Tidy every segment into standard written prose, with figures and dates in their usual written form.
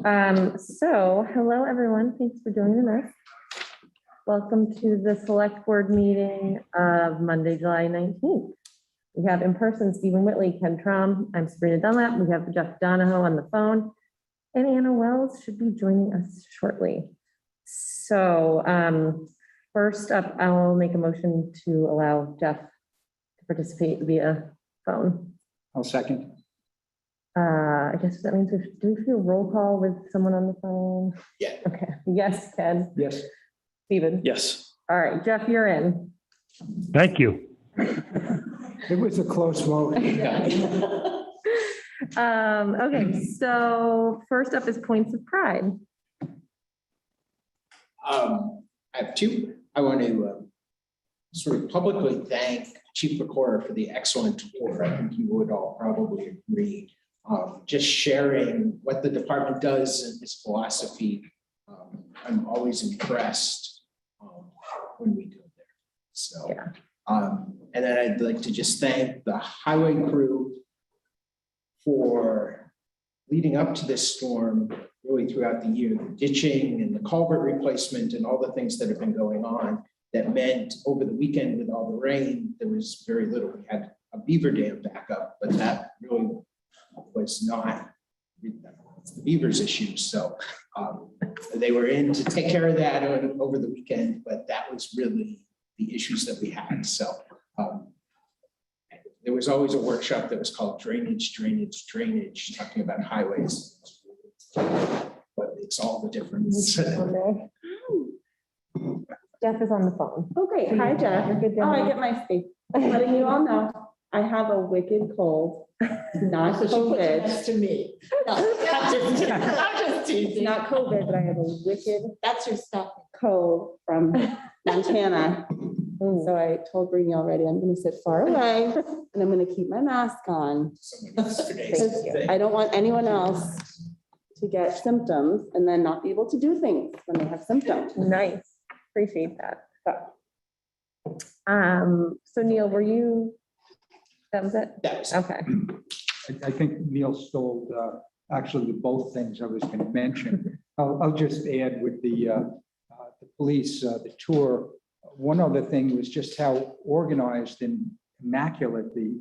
So hello, everyone. Thanks for joining us. Welcome to the select board meeting of Monday, July 19th. We have in person Stephen Whitley, Ken Trom. I'm Sabrina Dunlap. We have Jeff Donahoe on the phone, and Anna Wells should be joining us shortly. So first up, I'll make a motion to allow Jeff to participate via phone. I'll second. I guess that means do we do a roll call with someone on the phone? Yeah. Okay. Yes, Ken. Yes. Stephen. Yes. All right, Jeff, you're in. Thank you. It was a close vote. Okay, so first up is points of pride. I have two. I want to sort of publicly thank Chief Recorder for the excellent tour. I think you would all probably agree. Just sharing what the department does and its philosophy. I'm always impressed when we go there. So, Yeah. And then I'd like to just thank the highway crew for leading up to this storm, really throughout the year, the ditching and the culvert replacement and all the things that have been going on. That meant over the weekend with all the rain, there was very little. We had a beaver dam backup, but that really was not the beavers issue. So they were in to take care of that over the weekend, but that was really the issues that we had. So there was always a workshop that was called drainage, talking about highways. But it's all the difference. Jeff is on the phone. Oh, great. Hi, Jeff. Oh, I get my space. Letting you all know, I have a wicked cold, not COVID. Next to me. No, I'm just teasing. Not COVID, but I have a wicked That's your stuff. cold from Montana. So I told Brittany already, I'm going to sit far away and I'm going to keep my mask on. Because I don't want anyone else to get symptoms and then not be able to do things when they have symptoms. Nice. Appreciate that. So Neil, were you, that was it? That was Okay. I think Neil stole actually the both things I was going to mention. I'll just add with the police, the tour. One other thing was just how organized and immaculate the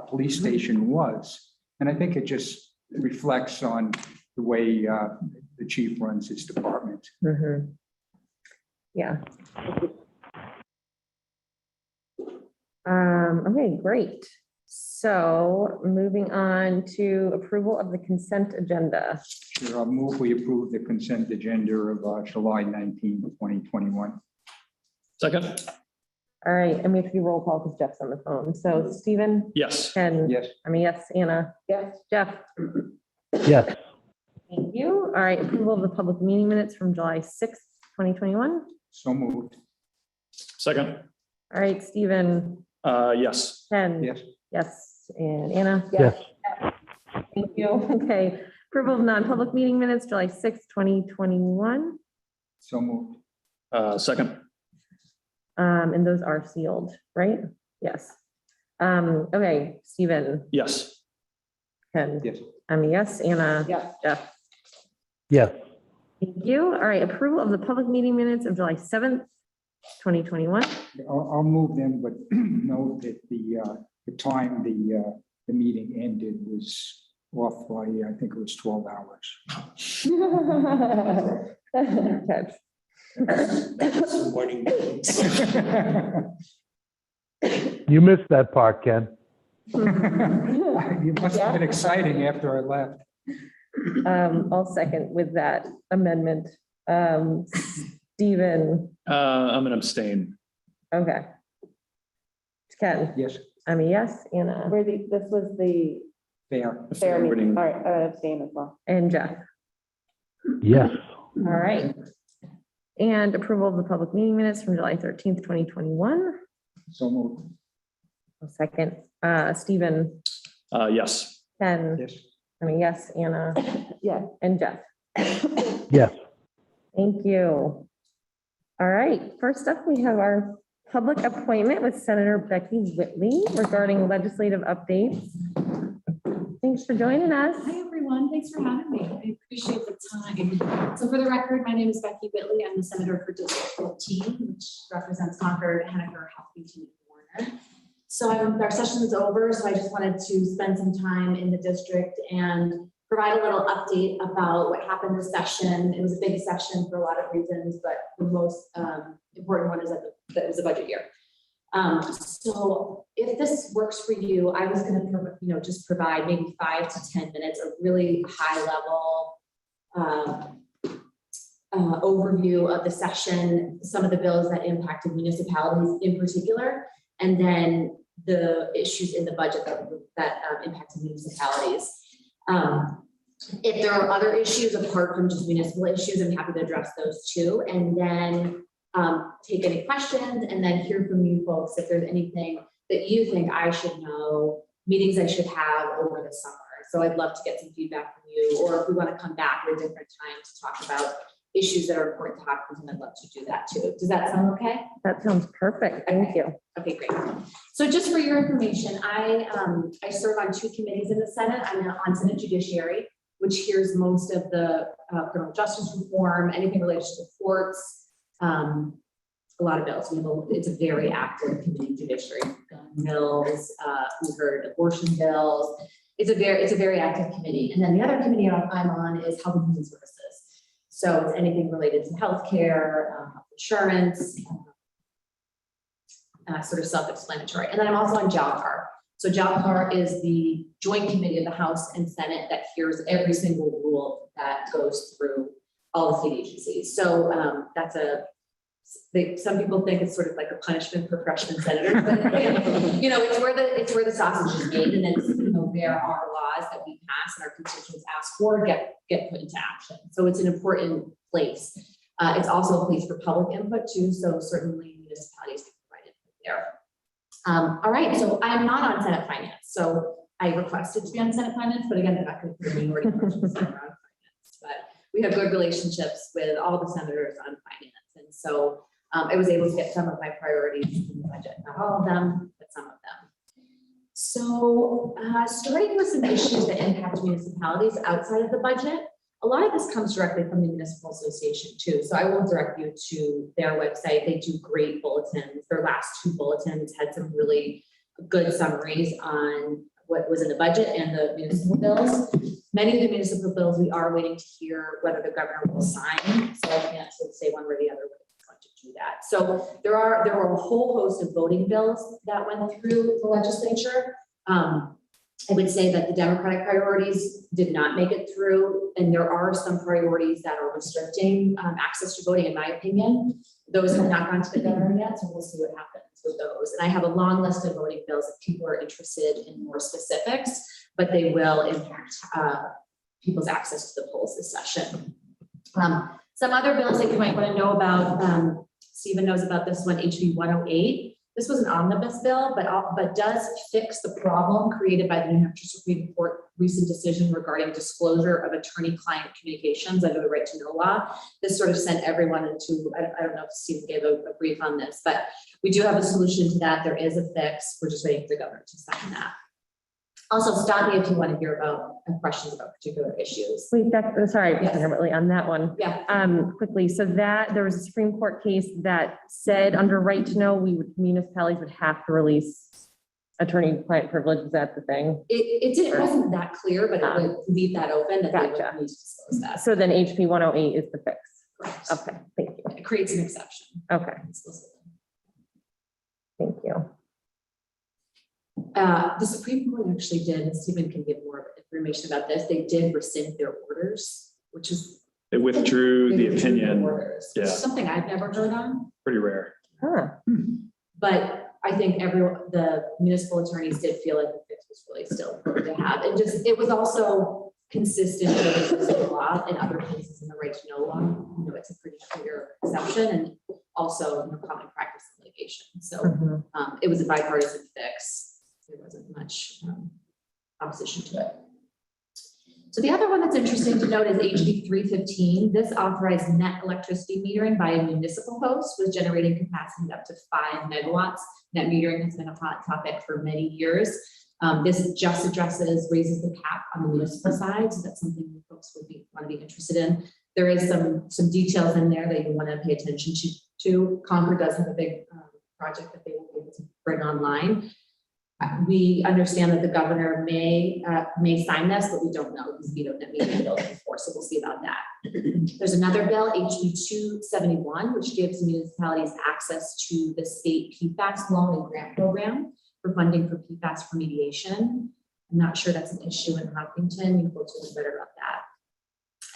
police station was. And I think it just reflects on the way the chief runs his department. Mm-hmm. Yeah. Okay, great. So moving on to approval of the consent agenda. Sure, I'll move we approve the consent agenda of July 19, 2021. Second. All right, and we have to do roll call because Jeff's on the phone. So Stephen? Yes. Ken? Yes. I mean, yes, Anna? Yes. Jeff? Yes. Thank you. All right, approval of the public meeting minutes from July 6th, 2021. So moved. Second. All right, Stephen? Yes. Ken? Yes. Yes, and Anna? Yes. Thank you. Okay, approval of non-public meeting minutes, July 6th, 2021. So moved. Second. And those are sealed, right? Yes. Okay, Stephen? Yes. Ken? Yes. Yes, Anna? Yes. Jeff? Yes. Thank you. All right, approval of the public meeting minutes of July 7th, 2021. I'll move them, but note that the time the meeting ended was off by, I think it was 12 hours. Okay. Morning. You missed that part, Ken. You must have been exciting after I left. I'll second with that amendment. Stephen, I'm gonna abstain. okay. Ken, Yes, yes, Anna, This was the fair. fair meeting. All right, I abstain as well. and Jeff. Yes. All right. And approval of the public meeting minutes from July 13th, 2021. So moved. I'll second. Stephen, Yes. Ken, Yes. yes, Anna, Yeah. and Jeff. Yes. Thank you. All right, first up, we have our public appointment with Senator Becky Whitley regarding legislative updates. Thanks for joining us. Hi, everyone. Thanks for having me. I appreciate the So for the record, my name is Becky Whitley. I'm the senator for District 14, which represents Concord, Henniker, Hopkinton, and Warner. So our session is over, so I just wanted to spend some time in the district and provide a little update about what happened this session. It was a big session for a lot of reasons, but the most important one is that it was a budget year. So if this works for you, I was going to, just provide maybe 5 to 10 minutes of really high level overview of the session, some of the bills that impacted municipalities in particular, and then the issues in the budget that impacted municipalities. If there are other issues apart from just municipal issues, I'm happy to address those too, and then take any questions and then hear from you folks if there's anything that you think I should know, meetings I should have over the summer. So I'd love to get some feedback from you, or if we want to come back at a different time to talk about issues that are important to Hopkinton, I'd love to do that too. Does that sound okay? That sounds perfect. Thank you. Okay, great. So just for your information, I serve on 2 committees in the Senate. I'm on Senate Judiciary, which hears most of the criminal justice reform, anything related to the courts, a lot of bills. It's a very active committee, judiciary, gun bills, we heard abortion bills. It's a very active committee. And then the other committee I'm on is Health and Human Services. So it's anything related to healthcare, health insurance, sort of self-explanatory. And then I'm also on JALCAR. So JALCAR is the joint committee of the House and Senate that hears every single rule that goes through all the state agencies. So some people think it's sort of like a punishment for freshman senators, but it's where the sausage is made, and then there are laws that we pass and our constituents ask for get put into action. So it's an important place. It's also a place for public input too. So certainly municipalities can provide input there. All right, so I'm not on Senate Finance. So I requested to be on Senate Finance, but again, they're not going to put minority questions around finance. But we have good relationships with all the senators on finance. And so I was able to get some of my priorities in the budget, not all of them, but some of them. So starting with some issues that impact municipalities outside of the budget, a lot of this comes directly from the Municipal Association too. So I will direct you to their website. They do great bulletins. Their last 2 bulletins had some really good summaries on what was in the budget and the municipal bills. Many of the municipal bills, we are waiting to hear whether the governor will sign. So I can't sort of say one way or the other whether he's going to do that. So there were a whole host of voting bills that went through the legislature. I would say that the Democratic priorities did not make it through, and there are some priorities that are restricting access to voting, in my opinion. Those have not gone to the governor yet, so we'll see what happens with those. And I have a long list of voting bills if people are interested in more specifics, but they will impact people's access to the polls this session. Some other bills that you might want to know about, Stephen knows about this one, HB 108. This was an omnibus bill, but does fix the problem created by the New Hampshire Supreme Court recent decision regarding disclosure of attorney-client communications under the right to know law. This sort of sent everyone into, I don't know if Stephen gave a brief on this, but we do have a solution to that. There is a fix. We're just waiting for the governor to sign that. Also, stop me if you want to hear about questions about particular issues. Wait, sorry, Yes. Whitley, on that one. Yeah. Quickly, so that there was a Supreme Court case that said under right to know, municipalities would have to release attorney-client privilege. Is that the thing? It wasn't that clear, but it would leave that open that they Gotcha. would need to disclose that. So then HB 108 is the fix. Correct. Okay, thank you. It creates an exception. Okay, thank you. The Supreme Court actually did, and Stephen can give more information about this. They did rescind their orders, which is They withdrew the their opinion. orders, which is Yeah. something I've never heard on. Pretty rare. Huh. But I think the municipal attorneys did feel like the fix was really still important to have. And just, it was also consistent with the law and other cases in the right to know law. It's a pretty clear exception, and also common practice in litigation. So it was a bipartisan fix. There wasn't much opposition to it. So the other one that's interesting to note is HB 315. This authorized net electricity metering by a municipal host with generating capacity up to 5 megawatts. Net metering has been a hot topic for many years. This just raises the cap on the municipal side, so that's something you folks want to be interested in. There is some details in there that you want to pay attention to. Concord does have a big project that they will be able to bring online. We understand that the governor may sign this, but we don't know because we don't have any bill before, so we'll see about that. There's another bill, HB 271, which gives municipalities access to the state PFAS loan and grant program for funding for PFAS remediation. I'm not sure that's an issue in Hopkinton. You folks will know better about that.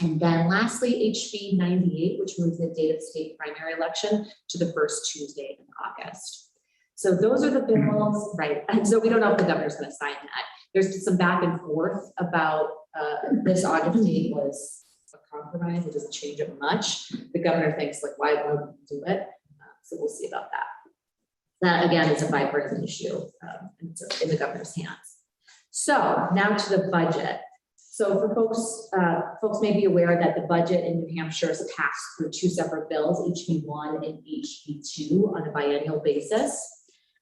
And then lastly, HB 98, which moves the date of state primary election to the first Tuesday in August. So those are the bills, right? And so we don't know if the governor's going to sign that. There's some back and forth about this August date was a compromise. It doesn't change it much. The governor thinks like, why won't you do it? So we'll see about that. That again is a bipartisan issue and it's in the governor's hands. So now to the budget. So for folks may be aware that the budget in New Hampshire is passed through two separate bills, HB1 and HB2 on a biennial basis.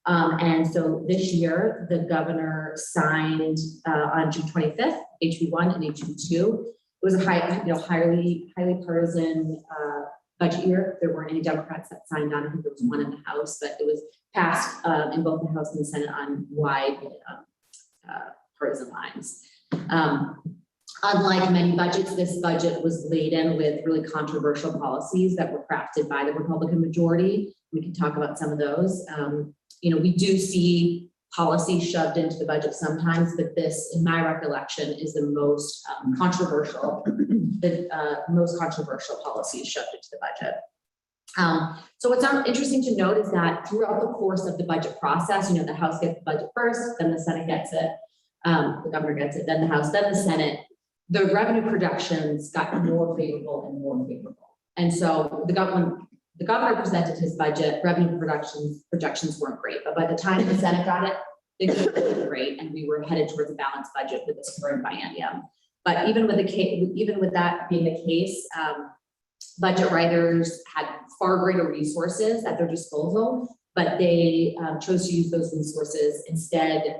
And so this year, the governor signed on June 25th, HB1 and HB2. It was a highly partisan budget year. There weren't any Democrats that signed on. I think there was one in the House, but it was passed in both the House and the Senate on wide partisan lines. Unlike many budgets, this budget was laden with really controversial policies that were crafted by the Republican majority. We can talk about some of those. We do see policy shoved into the budget sometimes, but this, in my recollection, is the most controversial. The most controversial policy is shoved into the budget. So what's interesting to note is that throughout the course of the budget process, the House gets the budget first, then the Senate gets it, the governor gets it, then the House, then the Senate. The revenue projections got more favorable and more favorable. And so the governor presented his budget, revenue projections weren't great, but by the time the Senate got it, things were really great, and we were headed towards a balanced budget with this current biennium. But even with that being the case, budget writers had far greater resources at their disposal, but they chose to use those resources instead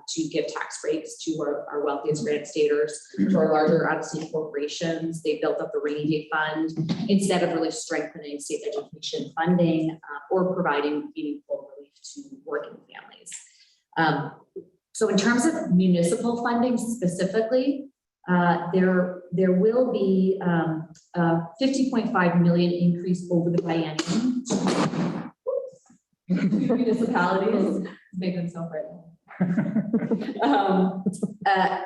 to give tax breaks to our wealthiest grant staters, to our larger out-of-state corporations. They built up the rainy day fund instead of really strengthening state education funding or providing meaningful relief to working families. So in terms of municipal funding specifically, there will be a $50.5 million increase over the biennium. Municipalities make themselves right.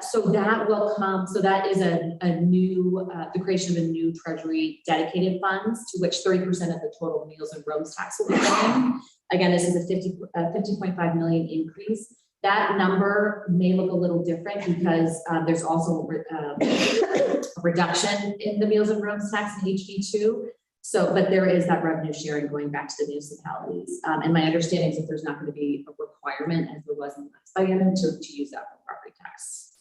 So that will come. So that is a new, the creation of a new Treasury dedicated funds to which 30% of the total meals and rooms tax will be going. Again, this is a $50.5 million increase. That number may look a little different because there's also a reduction in the meals and rooms tax in HB2. So, but there is that revenue sharing going back to the municipalities. And my understanding is that there's not going to be a requirement as there was in the last biennium to use that for property tax.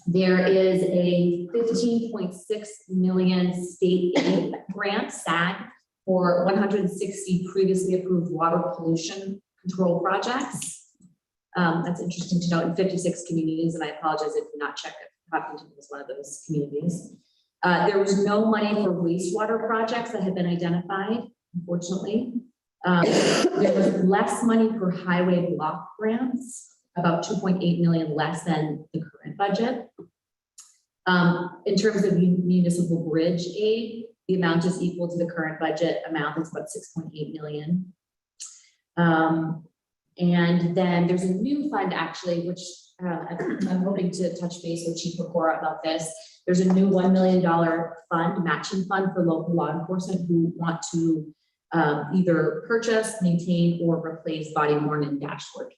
There is a $15.6 million state aid grant, SAG, for 160 previously approved water pollution control projects. That's interesting to note in 56 communities, and I apologize if you're not checked if Hopkinton was one of those communities. There was no money for wastewater projects that had been identified, unfortunately. There was less money for highway block grants, about 2.8 million less than the current budget. In terms of municipal bridge aid, the amount is equal to the current budget amount. It's about 6.8 million. And then there's a new fund actually, which I'm hoping to touch base with Chief Pecora about this. There's a new $1 million fund, matching fund for local law enforcement who want to either purchase, maintain, or replace body-worn and dashboard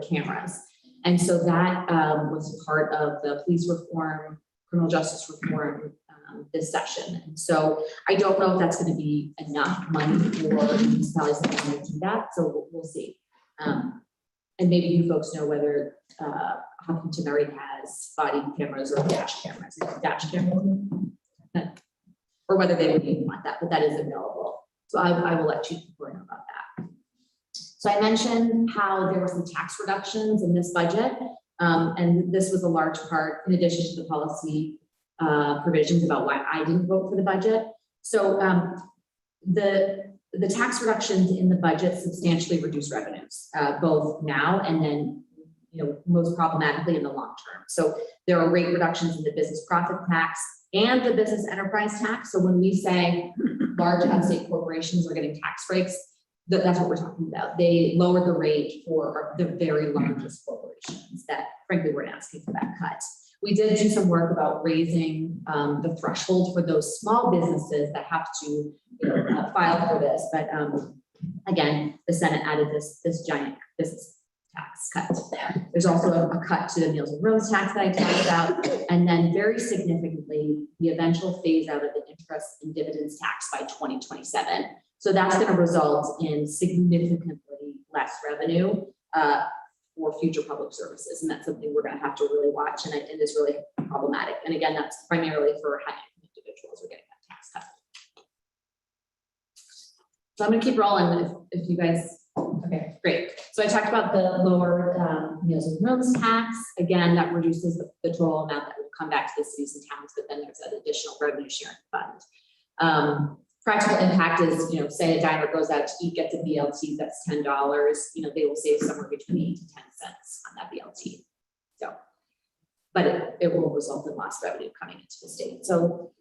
cameras. And so that was part of the police reform, criminal justice reform this session. And so I don't know if that's going to be enough money for municipalities that want to do that. So we'll see. And maybe you folks know whether Hopkinton already has body cameras or dash cameras. Or whether they would even want that, but that is available. So I will let you know about that. So I mentioned how there were some tax reductions in this budget. And this was a large part, in addition to the policy provisions about why I didn't vote for the budget. So the tax reductions in the budget substantially reduce revenues, both now and then, most problematically in the long term. So there are rate reductions in the business profit tax and the business enterprise tax. So when we say large upstate corporations are getting tax breaks, that's what we're talking about. They lowered the rate for the very largest corporations that frankly weren't asking for that cut. We did do some work about raising the threshold for those small businesses that have to file for this. But again, the Senate added this giant business tax cut. There's also a cut to the meals and rooms tax that I talked about. And then very significantly, the eventual phase out of the interest and dividends tax by 2027. So that's going to result in significantly less revenue for future public services. And that's something we're going to have to really watch, and it is really problematic. And again, that's primarily for high-income individuals who are getting that tax cut. So I'm going to keep rolling if you guys, okay, great. So I talked about the lower meals and rooms tax. Again, that reduces the total amount that will come back to the cities and towns, but then there's an additional revenue sharing fund. Practical impact is, say a diner goes out to eat, gets a BLT, that's $10. They will save somewhere between 8 to 10 cents on that BLT. So, but it will result in lost revenue coming into the state. So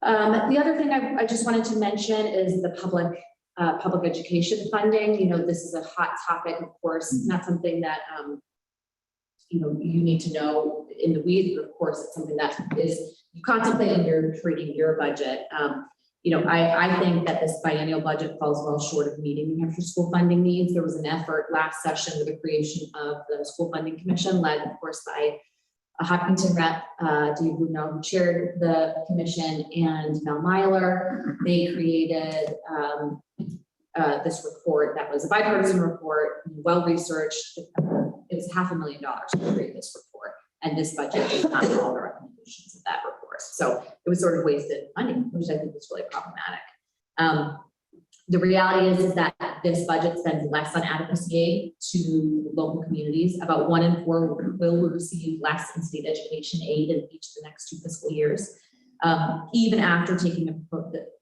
the other thing I just wanted to mention is the public education funding. This is a hot topic, of course, not something that you need to know in the weeds, but of course it's something that is you contemplate when you're creating your budget. I think that this biennial budget falls well short of meeting New Hampshire school funding needs. There was an effort last session with the creation of the school funding commission, led of course by a Hopkinton rep, Dave Bruno, who chaired the commission, and Mel Myler. They created this report that was a bipartisan report, well-researched. It was $500,000 to create this report. And this budget did not follow the recommendations of that report. So it was sort of wasted money, which I think is really problematic. The reality is that this budget spends less on advocacy aid to local communities. About 1 in 4 will receive less in state education aid in each of the next 2 fiscal years, even after taking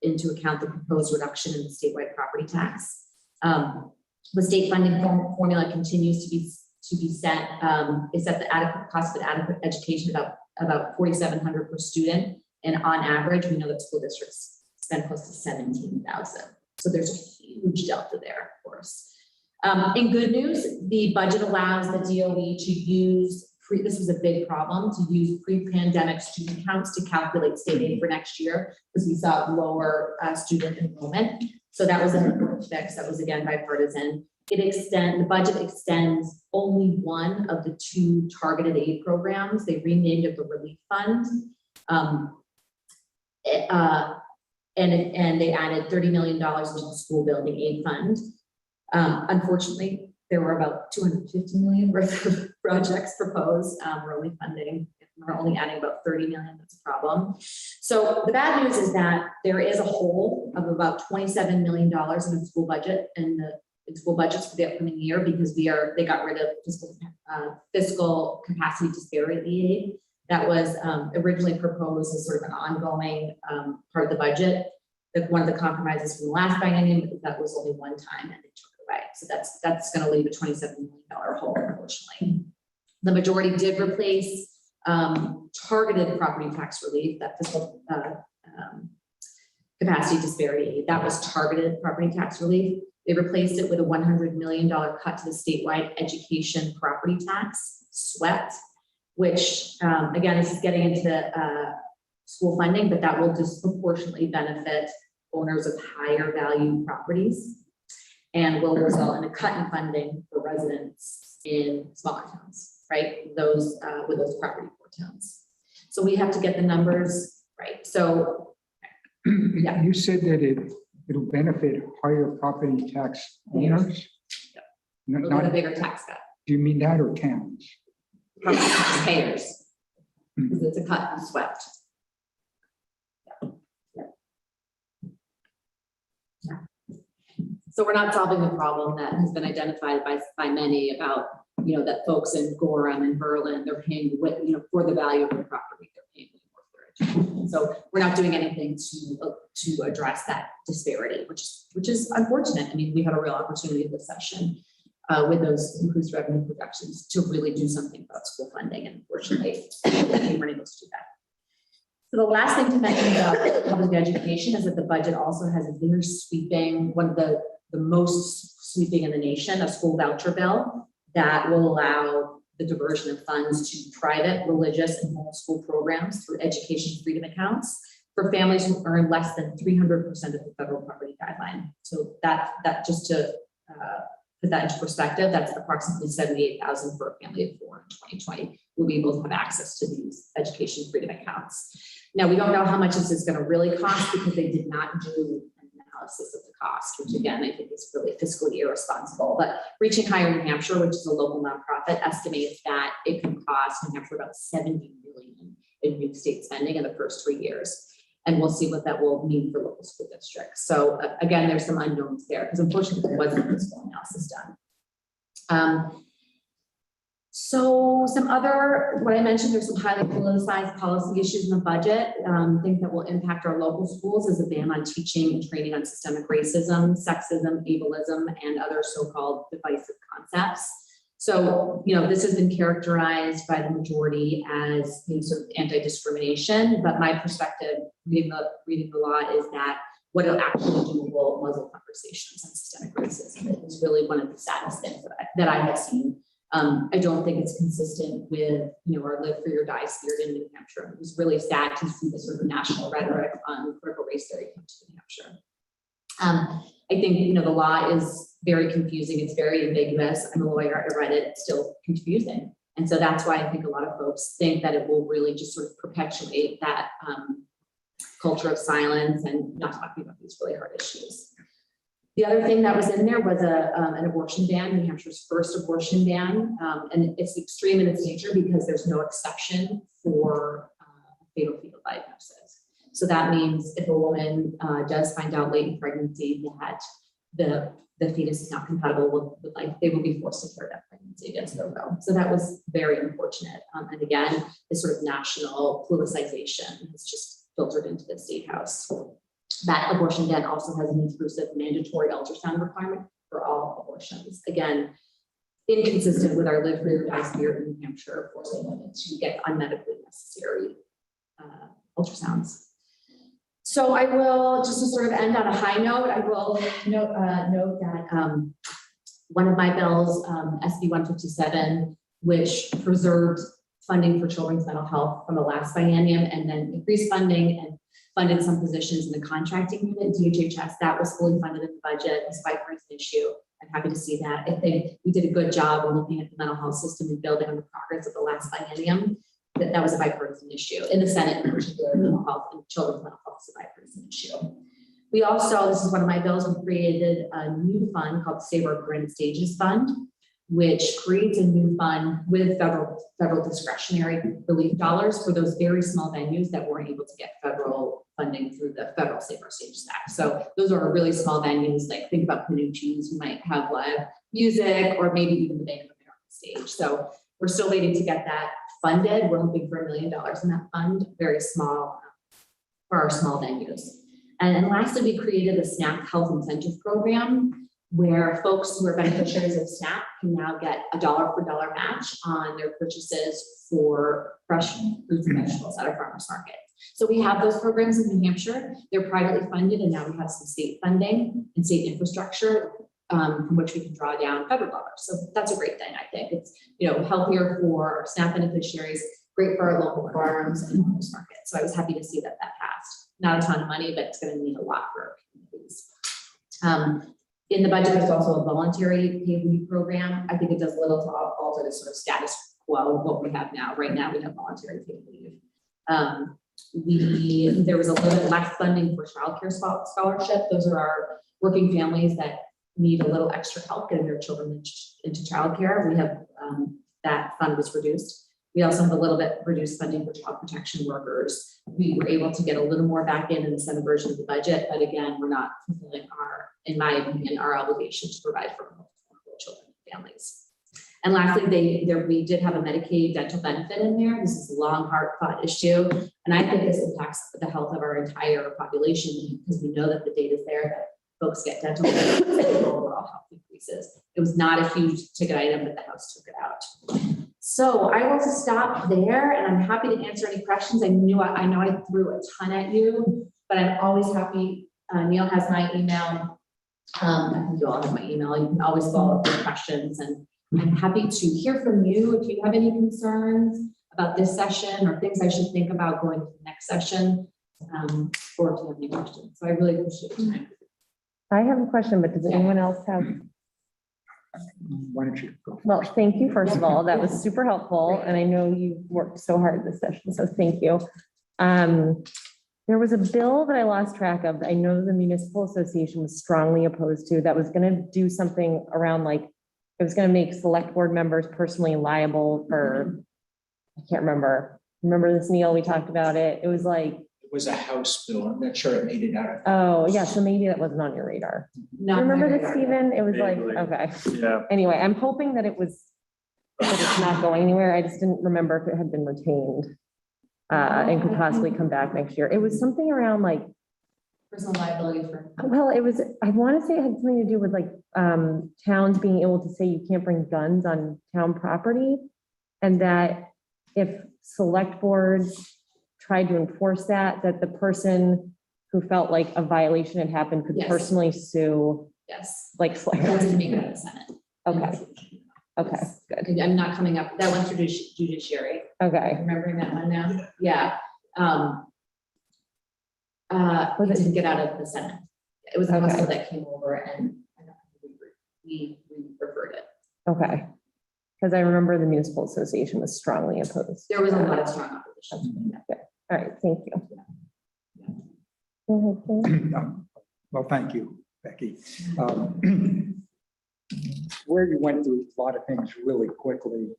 into account the proposed reduction in the statewide property tax. The state funding formula continues to be set. Is set the adequate cost of adequate education about $4,700 per student, and on average, we know that school districts spend close to $17,000. So there's a huge delta there, of course. In good news, the budget allows the DOE to use this was a big problem, to use pre-pandemic student counts to calculate state aid for next year, because we saw lower student enrollment. So that was an important fix. That was again bipartisan. The budget extends only one of the 2 targeted aid programs. They renamed it the Relief Fund. And they added $30 million into the school building aid fund. Unfortunately, there were about $250 million worth of projects proposed. We're only funding, we're only adding about $30 million. That's a problem. So the bad news is that there is a hole of about $27 million in the school budget and the school budgets for the upcoming year, because they got rid of fiscal capacity disparity aid that was originally proposed as sort of an ongoing part of the budget. One of the compromises from the last biennium, that was only one time and they took it away. So that's going to leave a $27 million hole, unfortunately. The majority did replace targeted property tax relief, that fiscal capacity disparity aid. That was targeted property tax relief. They replaced it with a $100 million cut to the statewide education property tax, SWEPT, which again, this is getting into school funding, but that will disproportionately benefit owners of higher value properties and will result in a cut in funding for residents in smaller towns, right? Those with those property poor towns. So we have to get the numbers right. So yeah. You said that it'll benefit higher property tax owners? Yep. Not, We'll get a bigger tax cut. do you mean that or towns? Property taxpayers, because it's a cut and swept. So we're not solving the problem that has been identified by many about, that folks in Gorham and Berlin, they're paying, for the value of their property, they're paying more for their education. So we're not doing anything to address that disparity, which is unfortunate. I mean, we had a real opportunity this session with those increased revenue projections to really do something about school funding, and unfortunately, we weren't able to do that. So the last thing to mention about public education is that the budget also has a very sweeping, one of the most sweeping in the nation, a school voucher bill that will allow the diversion of funds to private, religious, and homeschool programs through education freedom accounts for families who earn less than 300% of the federal poverty guideline. So that just to put that into perspective, that's approximately $78,000 for a family of 4 in 2020. We'll be able to have access to these education freedom accounts. Now, we don't know how much this is going to really cost because they did not do an analysis of the cost, which again, I think is really fiscally irresponsible. But Reaching Higher New Hampshire, which is a local nonprofit, estimates that it can cost New Hampshire about $70 million in new state spending in the first 3 years. And we'll see what that will mean for local school districts. So again, there's some unknowns there because unfortunately there wasn't a fiscal analysis done. So some other, what I mentioned, there's some highly politicized policy issues in the budget. Things that will impact our local schools is a ban on teaching and training on systemic racism, sexism, ableism, and other so-called divisive concepts. So, this has been characterized by the majority as sort of anti-discrimination, but my perspective reading the law is that what it'll actually do will muzzle conversations on systemic racism. It's really one of the saddest things that I have seen. I don't think it's consistent with, our Live Free or Die spirit in New Hampshire. It was really sad to see this sort of national rhetoric on critical race theory come to New Hampshire. I think, the law is very confusing. It's very ambiguous. I'm a lawyer. I read it. It's still confusing. And so that's why I think a lot of folks think that it will really just sort of perpetuate that culture of silence and not talking about these really hard issues. The other thing that was in there was an abortion ban, New Hampshire's first abortion ban. And it's extreme in its nature because there's no exception for fatal fetal diagnosis. So that means if a woman does find out late in pregnancy that the fetus is not compatible with life, they will be forced to carry that pregnancy against their will. So that was very unfortunate. And again, this sort of national politicization has just filtered into the state house. That abortion ban also has an intrusive mandatory ultrasound requirement for all abortions. Again, inconsistent with our Live Free or Die spirit in New Hampshire, forcing women to get unmedically necessary ultrasounds. So I will, just to sort of end on a high note, I will note that one of my bills, SB 157, which preserved funding for children's mental health from the last biennium and then increased funding and funded some positions in the contracting unit, DHHS, that was fully funded in the budget. It's a bipartisan issue. I'm happy to see that. I think we did a good job of looking at the mental health system and building on the progress of the last biennium. That was a bipartisan issue. In the Senate, in particular, mental health and children's mental health is a bipartisan issue. We also, this is one of my bills, we created a new fund called Save Our Grand Stages Fund, which creates a new fund with federal discretionary relief dollars for those very small venues that weren't able to get federal funding through the federal Save Our Stages Act. So those are really small venues, like think about Panucci's, who might have live music, or maybe even the Bank of America stage. So we're still waiting to get that funded. We're hoping for $1 million in that fund, very small for our small venues. And lastly, we created a SNAP health incentive program where folks who are beneficiaries of SNAP can now get a dollar for dollar match on their purchases for fresh fruits and vegetables at our farmers market. So we have those programs in New Hampshire. They're privately funded, and now we have some state funding and state infrastructure from which we can draw down federal dollars. So that's a great thing, I think. It's healthier for our SNAP beneficiaries, great for our local farms and farmers markets. So I was happy to see that passed. Not a ton of money, but it's going to mean a lot for our communities. In the budget, there's also a voluntary paid leave program. I think it does little to alter the sort of status quo of what we have now. Right now, we have voluntary paid leave. There was a little bit less funding for childcare scholarship. Those are our working families that need a little extra help getting their children into childcare. We have that fund was reduced. We also have a little bit reduced funding for child protection workers. We were able to get a little more back in the Senate version of the budget, but again, we're not fulfilling our in my opinion, our obligation to provide for vulnerable children and families. And lastly, we did have a Medicaid dental benefit in there. This is a long, hard-fought issue. And I think this impacts the health of our entire population because we know that the data is there that folks get dental benefits and overall health increases. It was not a huge ticket item, but the House took it out. So I will stop there and I'm happy to answer any questions. I know I threw a ton at you, but I'm always happy. Neil has my email. I think you all have my email. You can always follow up with questions, and I'm happy to hear from you if you have any concerns about this session or things I should think about going to the next session, or if you have any questions. So I really appreciate your time. I have a question, but does anyone else have? Why don't you go? Well, thank you, first of all. That was super helpful. And I know you worked so hard this session, so thank you. There was a bill that I lost track of. I know the Municipal Association was strongly opposed to that was going to do something around like, it was going to make select board members personally liable for, I can't remember. Remember this, Neil? We talked about it. It was like, It was a House bill. I'm not sure it made it out. oh yeah, so maybe that wasn't on your radar. Not Remember my this, radar. Stephen? It was like, Vaguely. okay. Yeah. Anyway, I'm hoping that it's not going anywhere. I just didn't remember if it had been retained and could possibly come back next year. It was something around like, Personal liability for. well, it was, I want to say it had something to do with like towns being able to say you can't bring guns on town property. And that if select boards tried to enforce that the person who felt like a violation had happened could Yes. personally sue, Yes. like, select That board. didn't make it out of the Senate. Okay, okay, good. I'm not coming up, that went through judiciary. Okay. Remembering that one now? Yeah. Was It it- didn't get out of the Senate. It was a Okay. House bill that came over and we referred it. Okay. Because I remember the Municipal Association was strongly opposed. There was a lot of strong opposition. All right, thank you. Go ahead, Sam. Well, thank you, Becky. Where you went through a lot of things really quickly.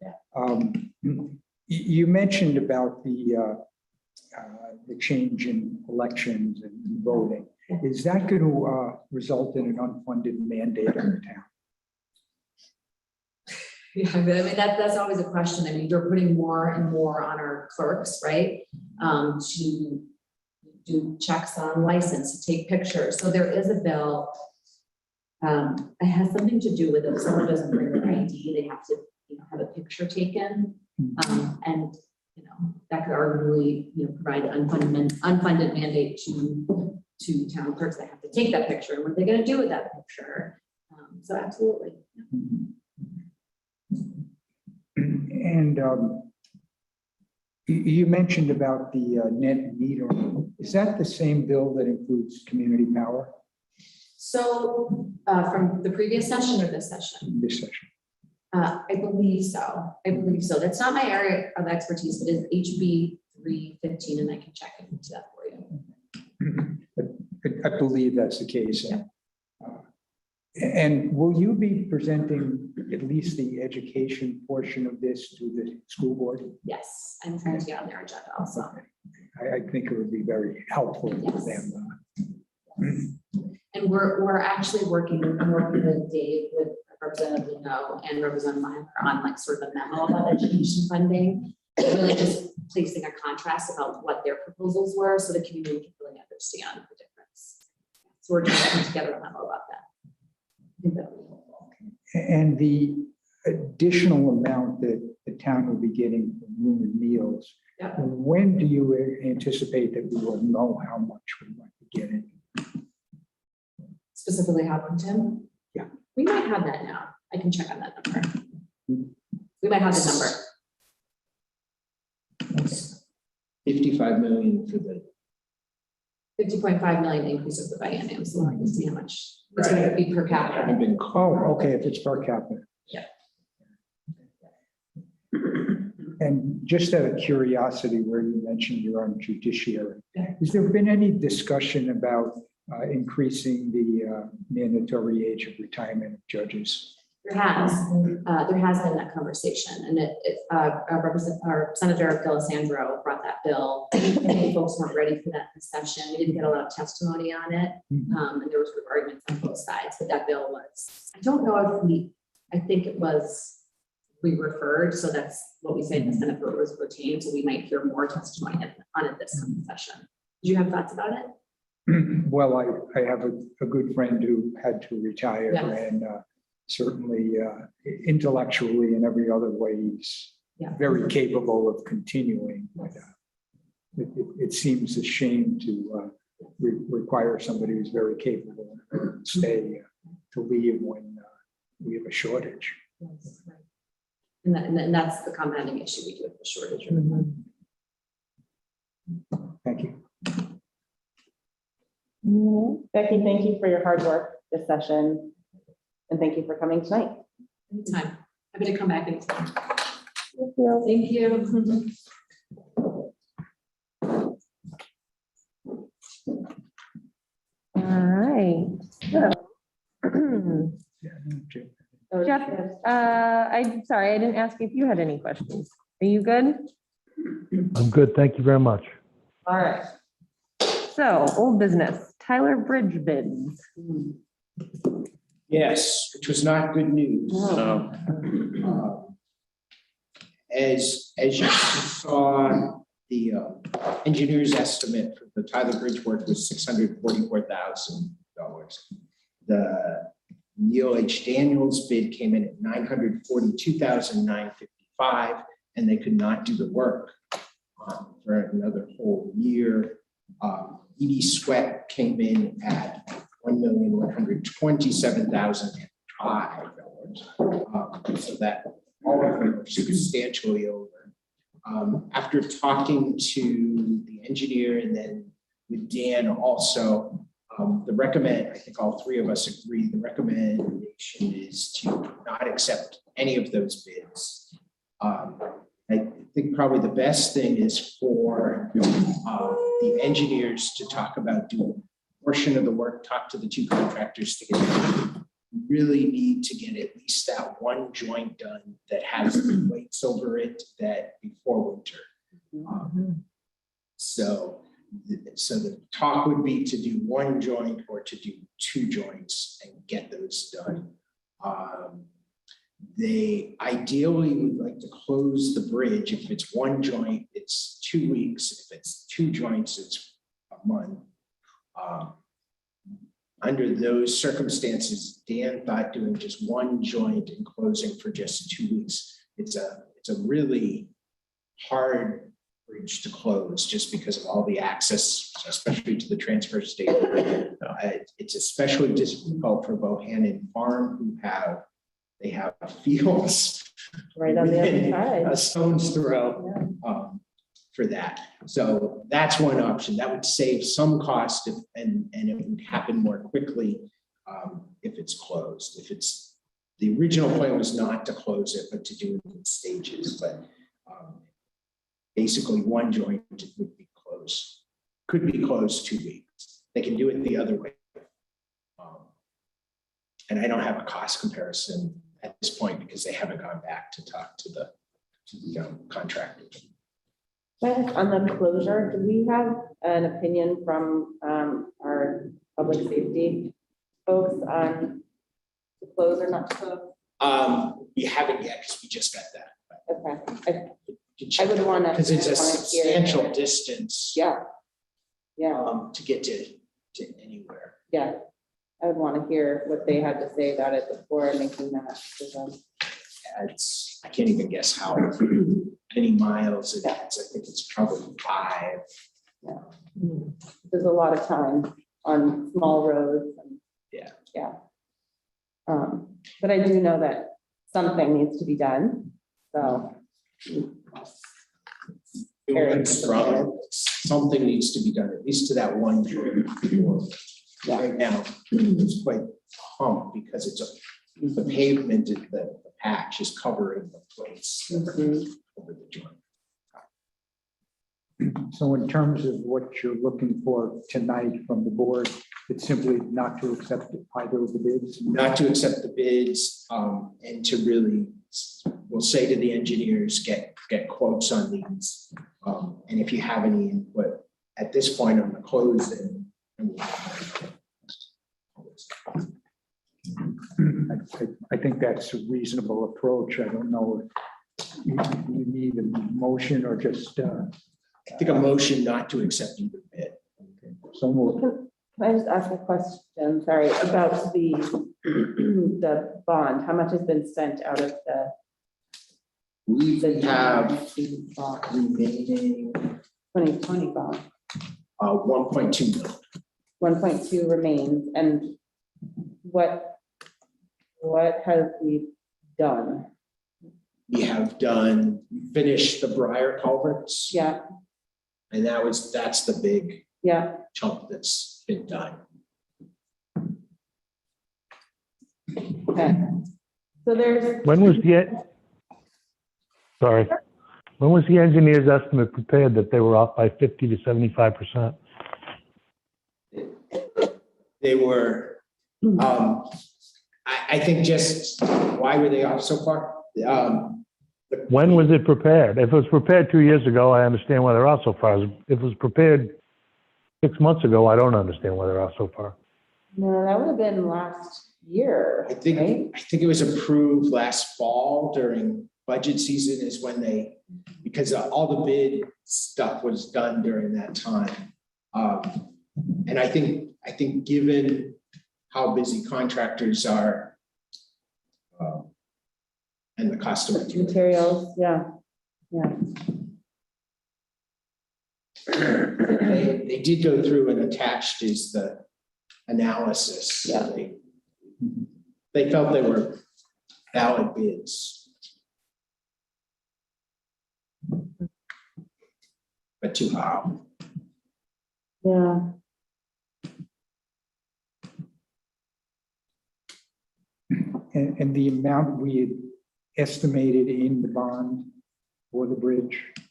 You mentioned about the change in elections and voting. Is that going to result in an unfunded mandate on the town? Yeah, I mean, that's always a question. I mean, you're putting more and more on our clerks, right? To do checks on license, to take pictures. So there is a bill. It has something to do with if someone doesn't bring their ID, they have to, have a picture taken. And, that could arguably, provide an unfunded mandate to town clerks that have to take that picture. And what are they going to do with that picture? So absolutely. And you mentioned about the net metering. Is that the same bill that includes community power? So from the previous session or this session? In this session? I believe so. That's not my area of expertise, but it's HB 315, and I can check into that for you. I believe that's the case. And will you be presenting at least the education portion of this to the school board? Yes, I'm trying to get on their agenda also. I think it would be very helpful for them. And we're actually working with Dave, with Representative Leno and Representative Meyer on like sort of a memo about education funding, really just placing a contrast about what their proposals were so the community can really understand the difference. So we're just putting together a memo about that. I think that would be helpful. And the additional amount that the town will be getting from room and meals, Yeah. when do you anticipate that we will know how much we might be getting? Specifically Hopkinton? Yeah. We might have that now. I can check on that number. We might have the number. 55 million for the. 50.5 million increase of the biennium, so we can see how much it's going to be per capita. Haven't been Oh, okay, if it's per capita. Yeah. And just out of curiosity, where you mentioned you're on judiciary, Yeah. has there been any discussion about increasing the mandatory age of retirement of judges? There has been that conversation, and our Senator D'Alessandro brought that bill. I think folks weren't ready for that this session. We didn't get a lot of testimony on it. And there was sort of arguments on both sides, but that bill was, I don't know if I think it was re-referred, so that's what we said in the Senate vote was retained, so we might hear more testimony on it this coming session. Did you have thoughts about it? Well, I have a good friend who had to retire, Yes. and certainly intellectually and every other way, he's very capable of continuing. But, it seems a shame to require somebody who's very capable and stay to leave when we have a shortage. Yes, right. And that's the compounding issue we do with the shortage. Thank you. Becky, thank you for your hard work this session. And thank you for coming tonight. Anytime. Happy to come back anytime. Thank you. Thank you. All right. So, Jeff, I'm sorry, I didn't ask if you had any questions. Are you good? I'm good. Thank you very much. All right. So, old business, Tyler Bridge bids. Yes, which was not good news. As you saw, the engineer's estimate for the Tyler Bridge work was $644,000. The Neil H. Daniels bid came in at $942,955, and they could not do the work for another whole year. E.D. Sweat came in at $1,127,005. So that all of them are substantially over. After talking to the engineer and then with Dan also, I think all three of us agree, the recommendation is to not accept any of those bids. I think probably the best thing is for the engineers to talk about doing a portion of the work, talk to the two contractors to get it. We really need to get at least that one joint done that has the weights over it that before winter. So the talk would be to do one joint or to do two joints and get those done. They ideally would like to close the bridge. If it's one joint, it's 2 weeks. If it's two joints, it's a month. Under those circumstances, Dan thought doing just one joint and closing for just 2 weeks. It's a really hard bridge to close just because of all the access, especially to the transfer station. It's especially difficult for Bohannon Farm, who have fields Right on the other within side. a stone's throw for that. So that's one option. That would save some cost and it would happen more quickly if it's closed. The original plan was not to close it, but to do it in stages. But basically one joint would be closed, could be closed 2 weeks. They can do it the other way. And I don't have a cost comparison at this point because they haven't gone back to talk to the contractors. On the closure, do we have an opinion from our public safety folks on to close or not to close? We haven't yet because we just got that. Okay. I would want to. Because it's a substantial distance. Yeah. To get to anywhere. Yeah. I would want to hear what they had to say about it before making that decision. I can't even guess how many miles it is. I think it's probably 5. Yeah. There's a lot of time on small roads. And, yeah. But I do know that something needs to be done. So. Something needs to be done, at least to that one joint. Right now, it's quite hump because the pavement, the patch is covering the place over the joint. So in terms of what you're looking for tonight from the board, It's simply not to accept either of the bids. not to accept the bids, and to really, we'll say to the engineers, get quotes on these. And if you have any input at this point on the closing. I think that's a reasonable approach. I don't know if you need a motion or just, I think a motion not to accept either bid. so moved. Can I just ask a question, sorry, about the, the bond? How much has been spent out of the? We the have bond? remaining 2020 bond, 1.2 million. 1.2 remains, and what have we done? We have finished the Briar culverts. Yeah, And that's the big yeah, chunk that's been done. okay. So there's, When was sorry, when was the engineer's estimate prepared that they were off by 50 to 75%? They were, I think just, why were they off so far? When was it prepared? If it was prepared 2 years ago, I understand why they're off so far. If it was prepared 6 months ago, I don't understand why they're off so far. no, that would have been last year, I think it was approved last fall during budget season is when because all the bid stuff was done during that time. And I think given how busy contractors are and the cost of materials, yeah, yeah. they did go through and attached is the analysis. So Yeah. They felt they were valid bids. But too high. Yeah, And the amount we had estimated in the bond for the bridge. I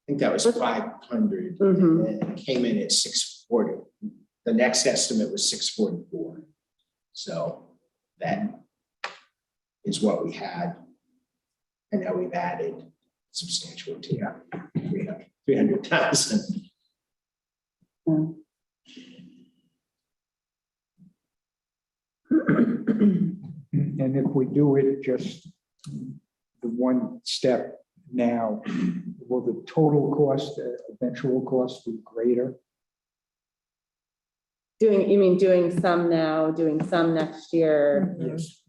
think that was 500 Mhm. and it came in at 640. The next estimate was 644. So that is what we had. And now we've added substantially to that 300,000. yeah. And if we do it just the one step now, will the total cost, eventual cost be greater? You mean doing some now, doing some next year? Yes.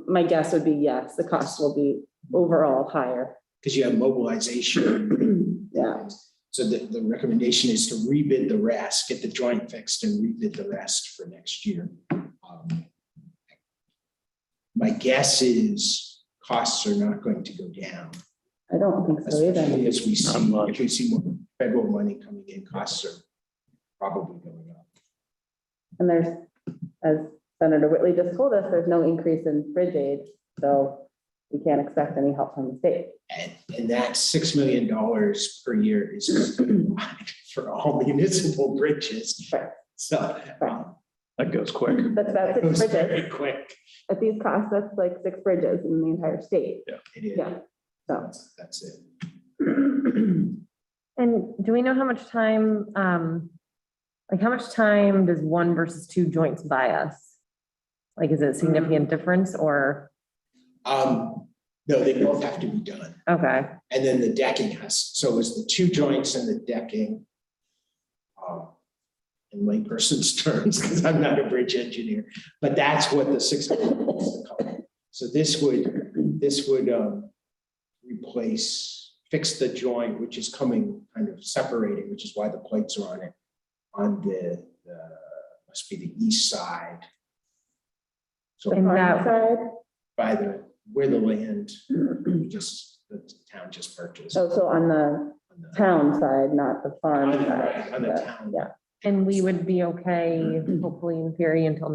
My guess would be yes, the cost will be overall higher. Because you have mobilization. Yeah, So the recommendation is to rebid the rest, get the joint fixed and rebid the rest for next year. My guess is costs are not going to go down. I don't think so either. Especially as we Not see, much. if we see more federal money coming in, costs are probably going up. And there's, as Senator Whitley just told us, there's no increase in bridge aid, so we can't expect any help from the state. And that $6 million per year is just a lot for all municipal bridges. Right. So That goes quick. That's about it 6 goes bridges. very quick. At these costs, that's like 6 bridges in the entire state. It is. Yeah, so. That's it. And do we know how much time, like how much time does one versus two joints buy us? Like, is it a significant difference or, No, they both have to be done. okay, And then the decking so it's the two joints and the decking. In layperson's terms, because I'm not a bridge engineer, but that's what the 600 is to cover. So this would fix the joint, which is coming kind of separating, which is why the plates are on it, on the must be the east side. So And that- Side? by where the land, the town just purchased. Oh, so on the town side, not the farm On the- side. on the town. Yeah. and we would be okay, hopefully in theory until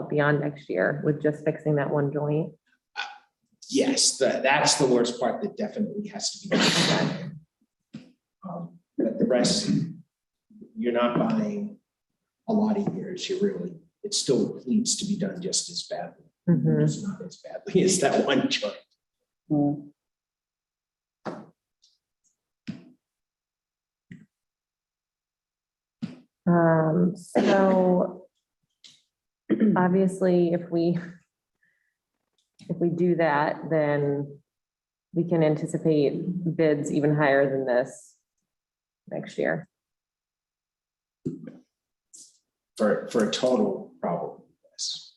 beyond next year with just fixing that one joint? Yes, that's the worst part that definitely has to be done. But the rest, you're not buying a lot of years, it still needs to be done just as badly. Mhm. Just not as badly as that one joint. Mm. So obviously, if we do that, then we can anticipate bids even higher than this next year. For a total, probably, yes.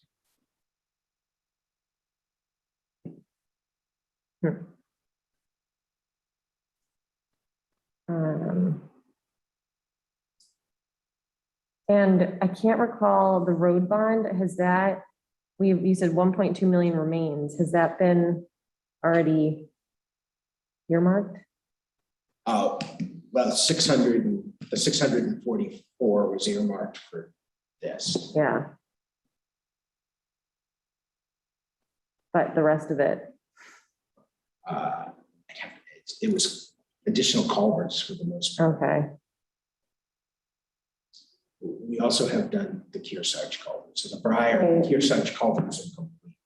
And I can't recall the road bond, you said 1.2 million remains, has that been already earmarked? Well, the 644 was earmarked for this. Yeah. But the rest of it, It was additional culverts for the most part. okay, We also have done the Kearsarge culverts. So the Briar and Kearsarge culverts are complete.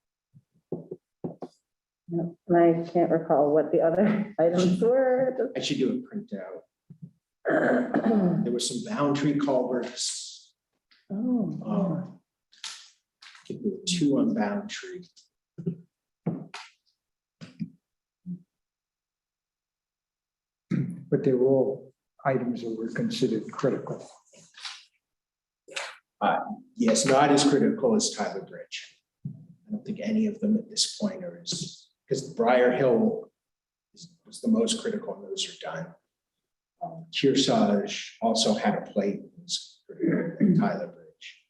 And I can't recall what the other items were. I should do a printout. There were some boundary culverts. Oh, I think there were 2 on boundary. But they were all items that were considered critical. Yes, not as critical as Tyler Bridge. I don't think any of them at this point are because Briar Hill was the most critical, and those are done. Kearsarge also had a plate that was critical, like Tyler Bridge.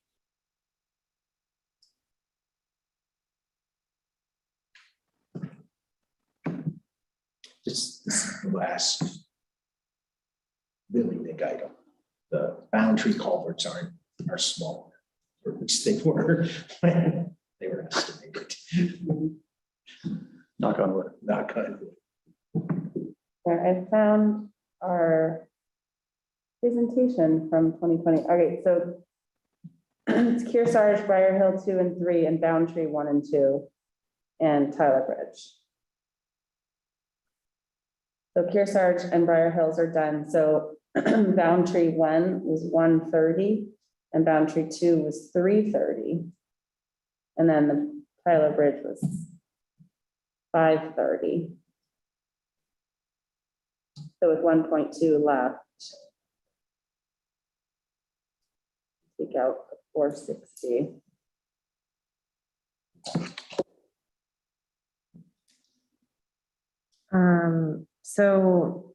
This is the last really big item. The boundary culverts are smaller, or at least they were when they were estimated. Knock on wood. Knock on wood. I found our presentation from 2020. Okay, so it's Kearsarge, Briar Hill 2 and 3, and Boundtree 1 and 2, and Tyler Bridge. So Kearsarge and Briar Hills are done. So Boundtree 1 was 130, and Boundtree 2 was 330. And then the Tyler Bridge was 530. So with 1.2 left. Take out the 460. So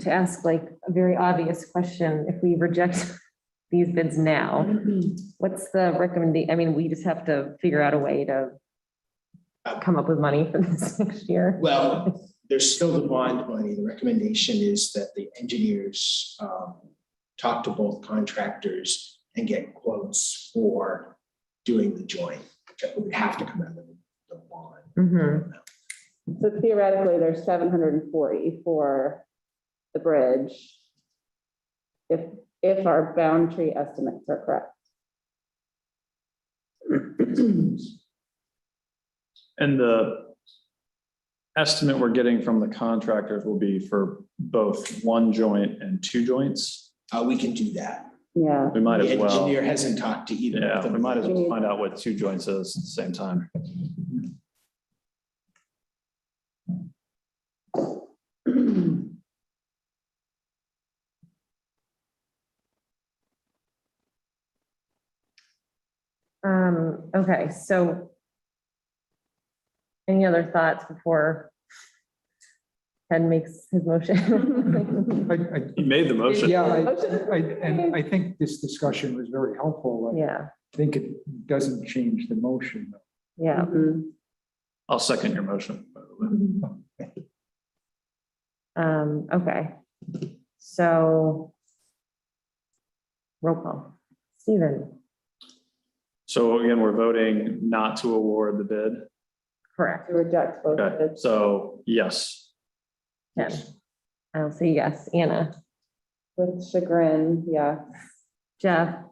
to ask like a very obvious question, if we reject these bids now, what's the recommendation? I mean, we just have to figure out a way to come up with money for this next year. Well, there's still the bond money. The recommendation is that the engineers talk to both contractors and get quotes for doing the joint, which would have to come out of the bond. Mhm. So theoretically, there's 740 for the bridge. If our Boundtree estimates are correct. And the estimate we're getting from the contractors will be for both 1 joint and 2 joints. We can do that. Yeah. We might The as well. engineer hasn't talked to either Yeah, of them. we might as well find out what 2 joints is at the same time. Okay, so any other thoughts before Ken makes his motion? You made the motion. Yeah, and I think this discussion was very helpful. Yeah, I think it doesn't change the motion. yeah. Mhm. I'll second your motion, by the way. Okay, so roll call. Stephen, So again, we're voting not to award the bid. correct. To reject both Okay, bids. so yes. Ken, I'll say yes. Anna, With chagrin, yeah. Jeff,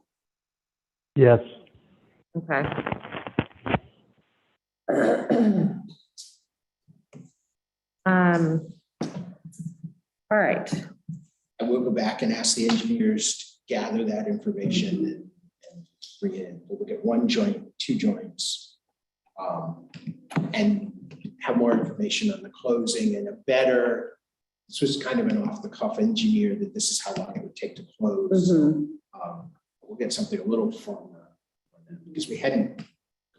Yes. Okay. All right, I will go back and ask the engineers to gather that information and bring it in. We'll look at one joint, two joints. And have more information on the closing and a better, this was kind of an off-the-cuff engineer that this is how long it would take to close. We'll get something a little firmer on that because we hadn't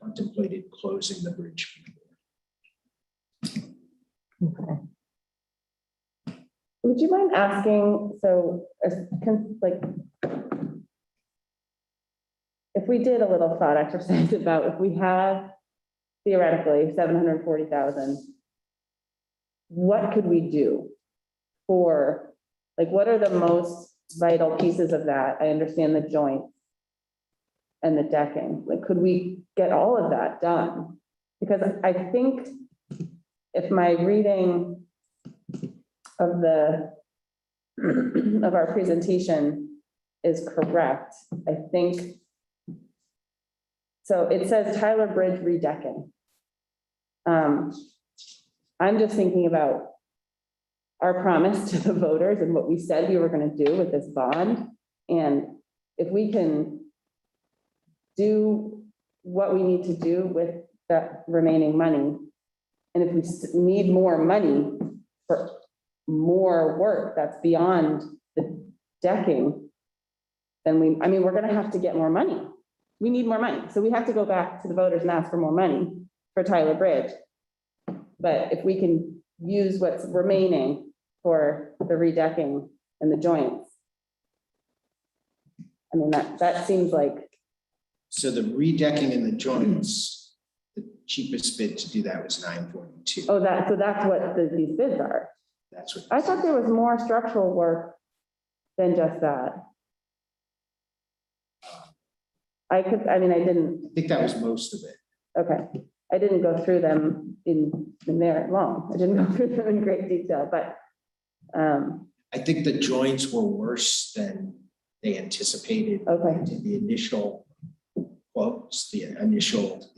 contemplated closing the bridge before. okay. Would you mind asking, so, like, if we did a little thought exercise about if we have theoretically 740,000, what could we do for, like, what are the most vital pieces of that? I understand the joints and the decking. Like, could we get all of that done? Because I think if my reading of our presentation is correct, I think, so it says Tyler Bridge redecking. I'm just thinking about our promise to the voters and what we said we were going to do with this bond. And if we can do what we need to do with that remaining money, and if we need more money for more work that's beyond the decking, then we're going to have to get more money. We need more money. So we have to go back to the voters and ask for more money for Tyler Bridge. But if we can use what's remaining for the redecking and the joints, I mean, that seems like. So the redecking and the joints, the cheapest bid to do that was $942. Oh, so that's what these bids are. That's what. I thought there was more structural work than just that. I didn't. I think that was most of it. Okay, I didn't go through them in there long. I didn't go through them in great detail, but. I think the joints were worse than they anticipated. Okay. The initial quotes, the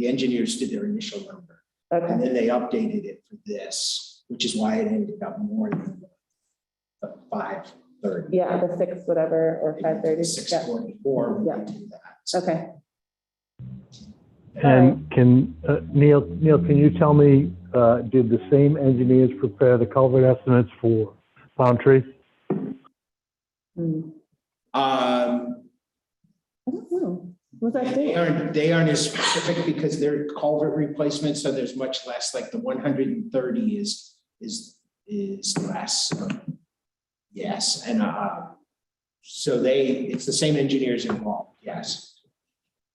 engineers did their initial number. Okay. And then they updated it for this, which is why it ended up more than the 530. Yeah, the 6 whatever or 530. 644 when Yeah. they do that. Okay. And can, Neil, can you tell me, did the same engineers prepare the culvert estimates for Palm Tree? I don't know. Was that They aren't as specific because they're culvert replacements, so there's much less, like the 130 is less. Yes, and so it's the same engineers involved, yes.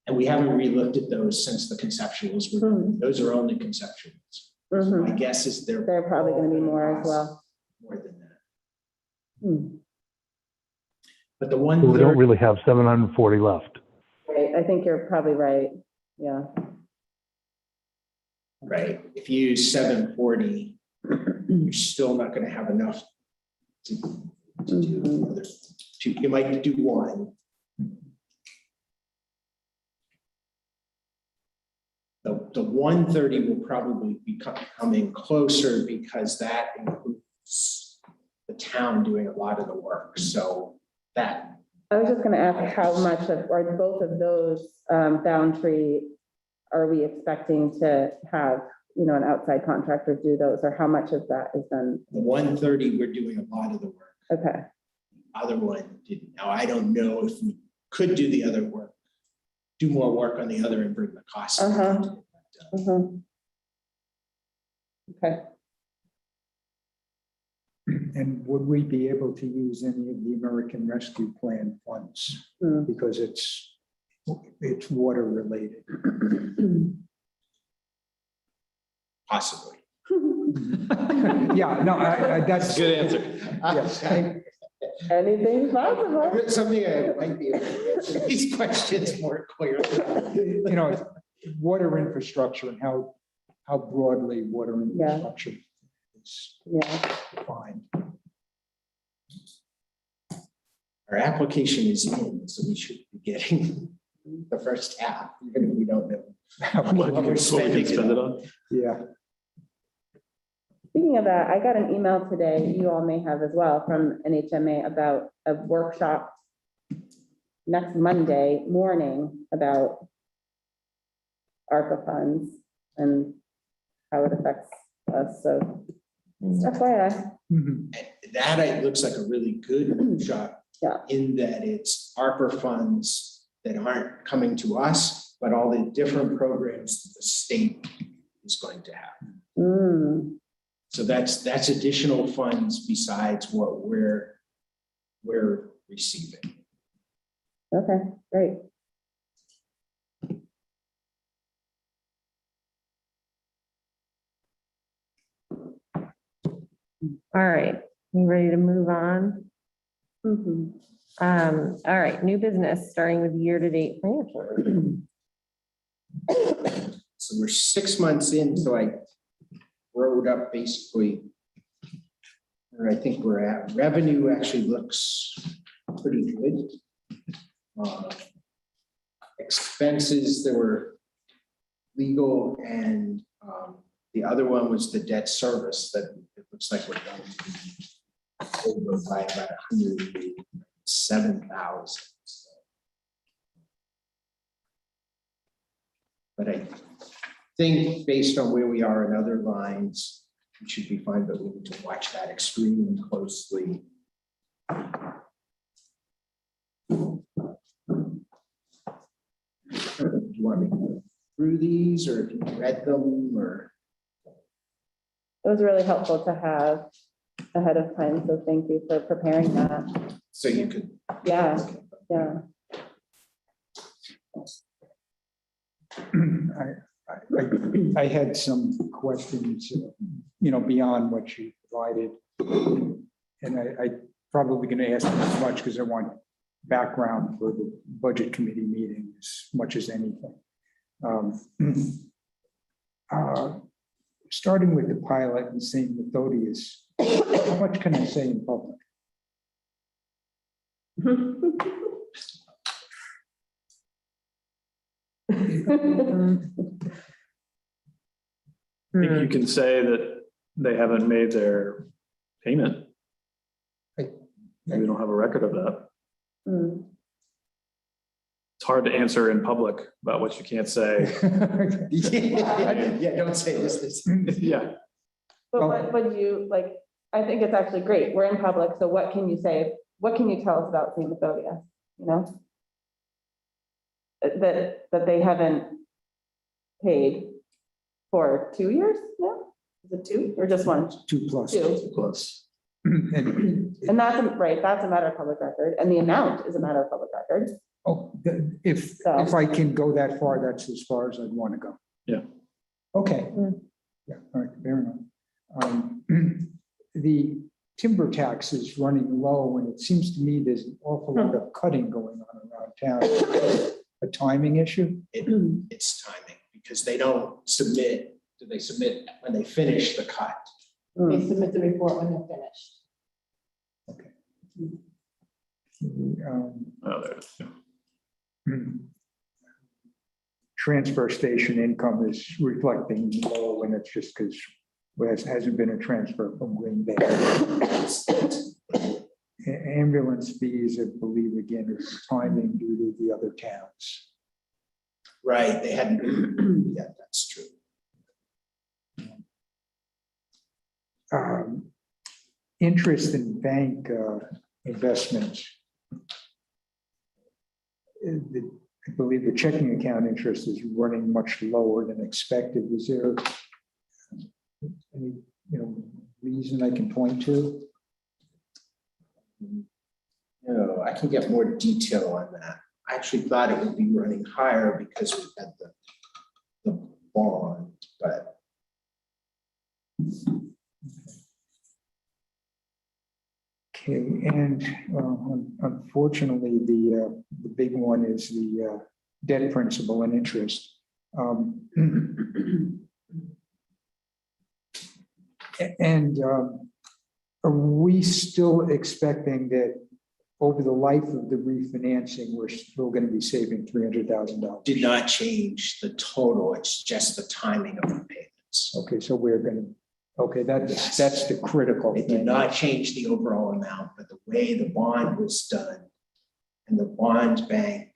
And we haven't re-looked at those since the conceptuals. Those are only conceptuals. So my guess is they're probably going to be more as well. More than that. But the one. We don't really have 740 left. Right, I think you're probably right. Yeah. Right, if you use 740, you're still not going to have enough to do the other two. You might do one. The 130 will probably be coming closer because that includes the town doing a lot of the work. So that. I was just going to ask how much of, or both of those Boundtree are we expecting to have, an outside contractor do those, or how much of that is done? The 130, we're doing a lot of the work. Okay. Other one didn't. Now, I don't know if we could do the other work, do more work on the other and bring the cost down. Okay. And would we be able to use any of the American Rescue Plan funds? Because it's water related. Possibly. Yeah, no, that's. Good answer. Yes. Anything's possible. Something I might be able to answer these questions more clearly. Water infrastructure and how broadly water infrastructure is defined. Our application is in, so we should be getting the first half, even if we don't know. What we can spend it on. Yeah. Speaking of that, I got an email today, you all may have as well, from NHMA about a workshop next Monday morning about ARPA funds and how it affects us, so FYI. Mhm. That it looks like a really good shot. Yeah. In that it's ARPA funds that aren't coming to us, but all the different programs that the state is going to have. Mm, So that's additional funds besides what we're receiving. okay, great. All right, you ready to move on? Mhm. All right, new business, starting with year-to-date financial review. So we're 6 months in, so I wrote up basically where I think we're at. Revenue actually looks pretty good. Expenses, there were legal and the other one was the debt service that it looks like we're going to be over by about 107,000. But I think based on where we are in other lines, we should be fine, but we need to watch that extremely closely. Do you want me to go through these, or if you read them, or? It was really helpful to have ahead of time, so thank you for preparing that. So you could. Yeah, yeah. I had some questions, beyond what you provided. And I probably going to ask as much because I want background for the budget committee meeting as much as anything. Starting with the pilot and St. Methodius, how much can I say in public? I think you can say that they haven't made their payment. We don't have a record of that. Mm. It's hard to answer in public about what you can't say. Yeah, don't say this. Yeah. But what would you, like, I think it's actually great. We're in public, so what can you say? What can you tell us about St. Methodius, That they haven't paid for 2 years now? Is it 2 or just 1? 2+. 2. Close. And, And that's right, that's a matter of public record, and the amount is a matter of public record. if I can go that far, that's as far as I'd want to go. Yeah. Okay. Mm. Yeah, all right, fair enough. The timber tax is running low, and it seems to me there's an awful lot of cutting going on around town. A timing issue? It's timing, because they don't submit, they submit when they finish the cut. Mm. submit the report when they're finished. Okay. Oh, there it is. Yeah. Transfer station income is reflecting low, and it's just because there hasn't been a transfer from Green Bay. Ambulance fees, I believe, again, is timing due to the other towns. Right, they hadn't, yeah, that's true. Interest in bank investments. I believe the checking account interest is running much lower than expected. Is there any, reason I can point to? No, I can get more detail on that. I actually thought it would be running higher because we had the bond, but. Okay, and unfortunately, the big one is the debt principal and interest. And are we still expecting that over the life of the refinancing, we're still going to be saving $300,000. Did not change the total, it's just the timing of the payments. Okay, so we're going to, okay, that's the critical It thing. did not change the overall amount, but the way the bond was done and the bond bank,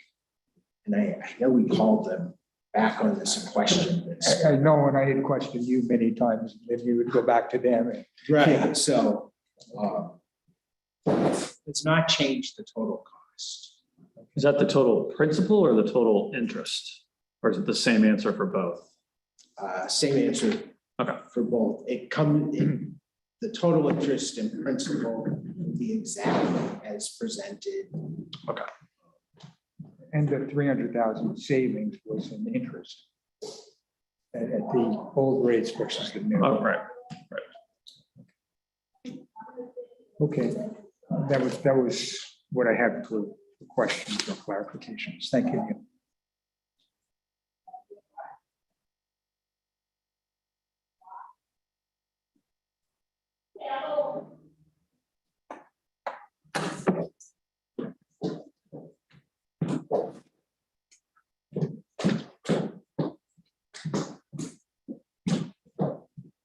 and I know we called them back on this and questioned this. I know, and I had questioned you many times, then you would go back to them. And Right, so it's not changed the total cost. Is that the total principal or the total interest? Or is it the same answer for both? Same answer Okay. for both. The total interest and principal will be exactly as presented. Okay. And the 300,000 savings was in interest at the old rates versus the new. Oh, right. Okay, that was what I had for questions or clarifications. Thank you.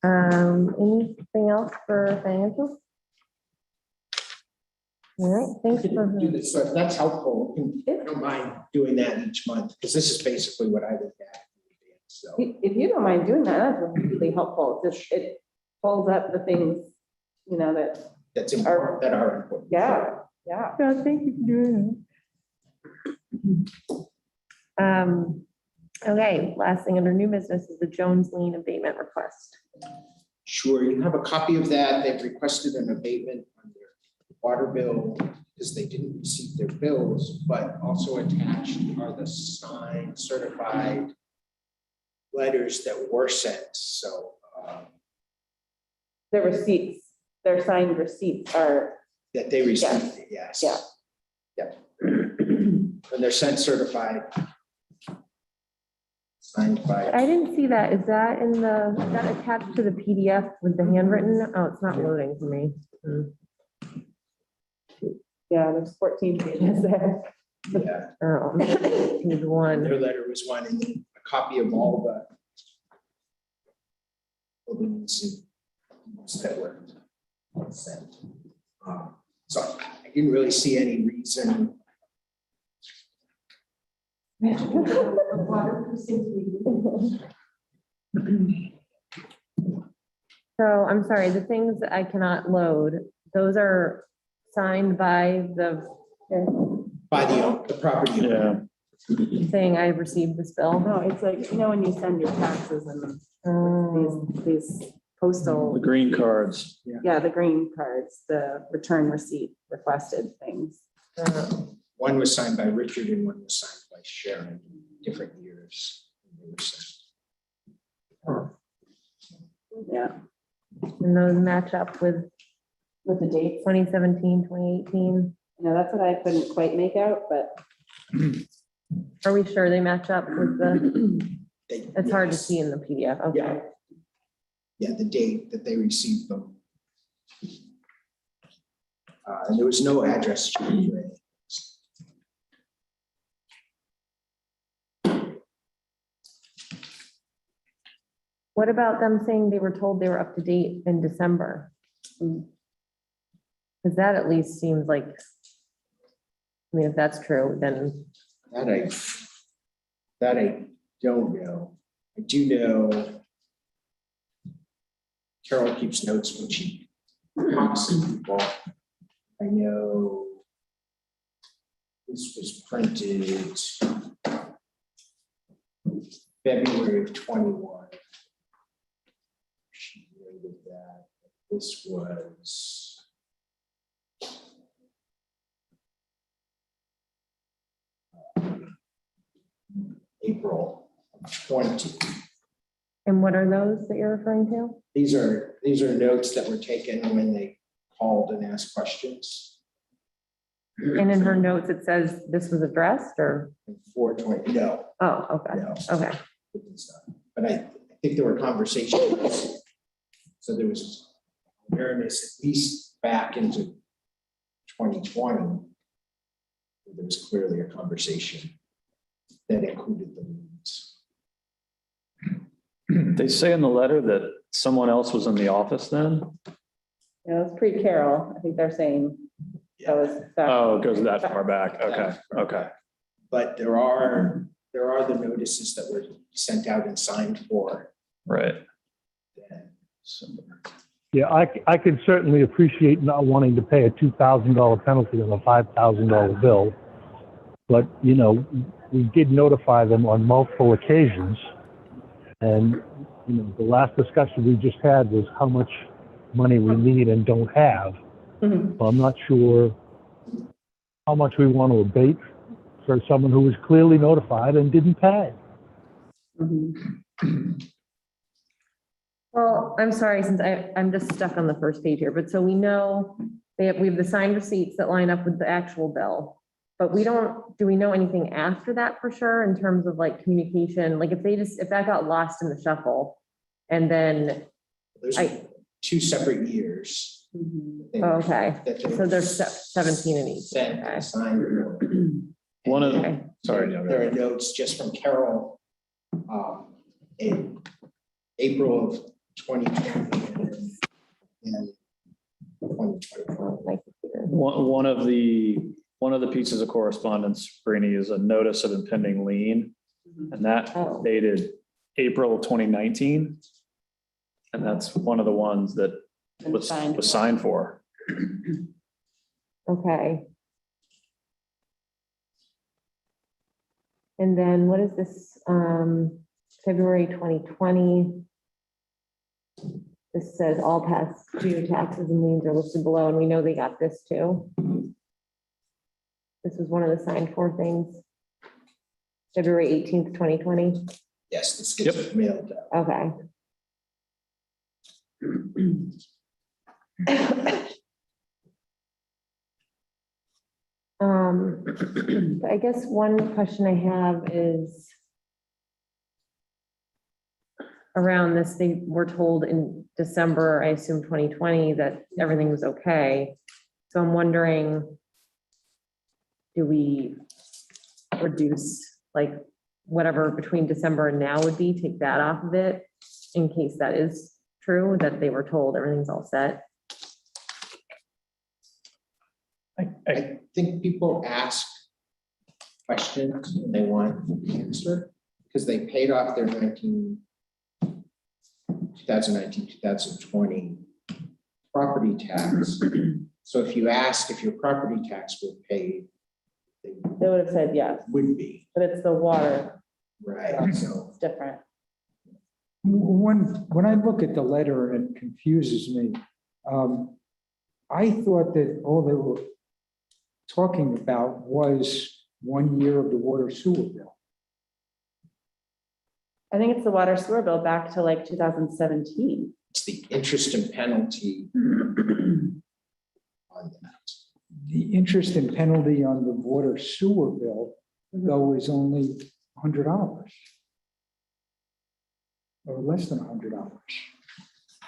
Anything else for financials? All right, thanks for. Do this, so if that's helpful, I don't mind doing that each month, because this is basically what I would get. So, If you don't mind doing that, that's really helpful. Just it pulls up the things, that's important, that are important. yeah. Thank you for doing that. Okay, last thing under new business is the Jones lien abatement request. Sure, you have a copy of that. They've requested an abatement on their water bill because they didn't receive their bills, but also attached are the signed certified letters that were sent. So The receipts, their signed receipts are, that they received, yes. Yeah. Yep. And they're sent certified. Signed by. I didn't see that. Is that is that attached to the PDF with the handwritten? Oh, it's not loading for me. there's 14 pages there. Yeah, Oh, page one. their letter was one, and then a copy of all the buildings that were sent. So I didn't really see any reason. So I'm sorry, the things that I cannot load, those are signed by the By the property owner. Yeah. saying I received this bill. No, it's like, when you send your taxes and these postal, The green cards. the green cards, the return receipt requested things. One was signed by Richard and one was signed by Sharon, different years. They were sent. Yeah, And those match up with with the dates. 2017, 2018. That's what I couldn't quite make out, but Are we sure they match up with the, it's hard to Yes. see in the PDF. Okay. Yeah. Yeah, the date that they received them. And there was no address change. or anything. What about them saying they were told they were up to date in December? Because that at least seems like, I mean, if that's true, then, That I don't know. I do know Carol keeps notes when she talks to people. I know this was printed February of 21. She noted that this was April of 20. and what are those that you're referring to? These are notes that were taken when they called and asked questions. And in her notes, it says this was addressed or, 420, no, oh, okay, no. okay. It's not. But I think there were conversations. So there was awareness at least back into 2020 There was clearly a conversation that included the liens. They say in the letter that someone else was in the office then? Yeah, it was pre-Carol. I think they're saying that was. back- Oh, it goes that far back. Okay, okay. But there are the notices that were sent out and signed for. Right. So, Yeah, I could certainly appreciate not wanting to pay a $2,000 penalty on a $5,000 bill. But, you know, we did notify them on multiple occasions. And, you know, the last discussion we just had was how much money we need and don't have. Mhm. So I'm not sure how much we want to abate for someone who was clearly notified and didn't pay. Mhm. Well, I'm sorry, since I'm just stuck on the first page here, but so we know we have the signed receipts that line up with the actual bill. But do we know anything after that for sure in terms of like communication? Like if that got lost in the shuffle and then, Those are two separate years. Mhm. oh, okay, that they so there's 17 in each. Sent Okay. and signed. for. One of, Okay. sorry, There are notes just from Carol in April of 2020 and 2021. Oh, my computer. one of the pieces of correspondence, Brainy, is a notice of impending lien. And that Oh. dated April 2019. And that's one of the ones that was signed for. Okay. And then what is this, February 2020? This says all past due taxes and liens are listed below, and we know they got this too. This was one of the signed for things. February 18th, 2020. Yes, this gets mailed out. Okay. I guess one question I have is around this, they were told in December, I assume 2020, that everything was okay. So I'm wondering, do we reduce like whatever between December and now would be, take that off of it in case that is true, that they were told everything's all set? I think people ask questions and they want the answer because they paid off their 2019, 2020 property tax. So if you ask if your property tax was paid, they They would have said yes, would be, but it's the water. right? So It's different. When I look at the letter, it confuses me. I thought that all they were talking about was 1 year of the water sewer bill. I think it's the water sewer bill back to like 2017. it's the interest and penalty on that. The interest and penalty on the water sewer bill, though, is only $100 or less than $100.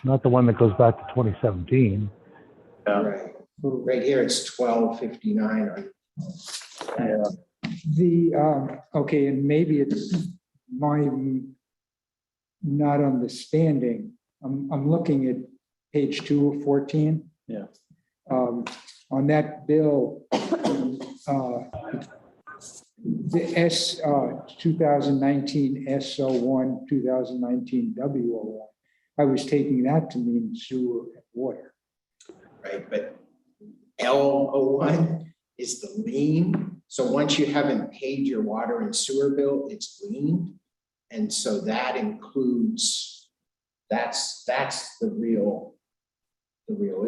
Not the one that goes back to 2017. Yeah. Right. Right here, it's $12.59. Yeah. Okay, and maybe it's my not understanding. I'm looking at page 2 of 14. Yeah. On that bill, the 2019 S01, 2019 W01, I was taking that to mean sewer and water. Right, but L01 is the lien. So once you haven't paid your water and sewer bill, it's lien. And so that includes, that's the real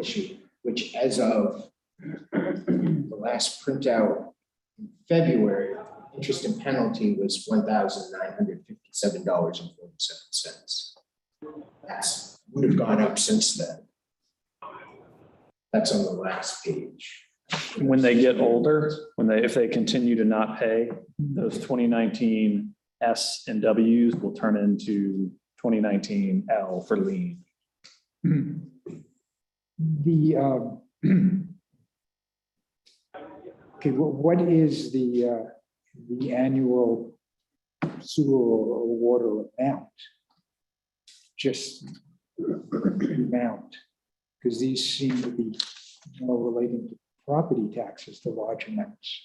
issue, which as of the last printout in February, interest and penalty was $1,957.47. That's would have gone up since then. That's on the last page. When they get older, if they continue to not pay, those 2019 S and Ws will turn into 2019 L for lien. Okay, what is the annual sewer or water amount? Just amount, because these seem to be more relating to property taxes, the large amounts.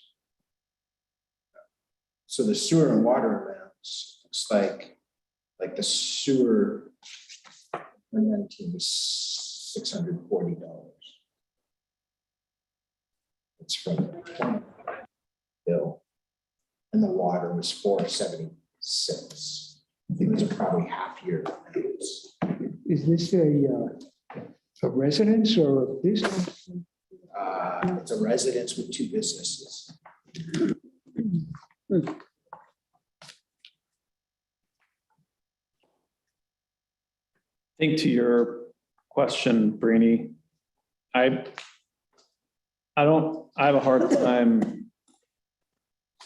So the sewer and water amounts, looks like the sewer 119 was $640. It's from the 20 bill. And the water was $476. I think those are probably half-year amounts. Is this a residence or a business? It's a residence with 2 businesses. I think to your question, Brini, I have a hard time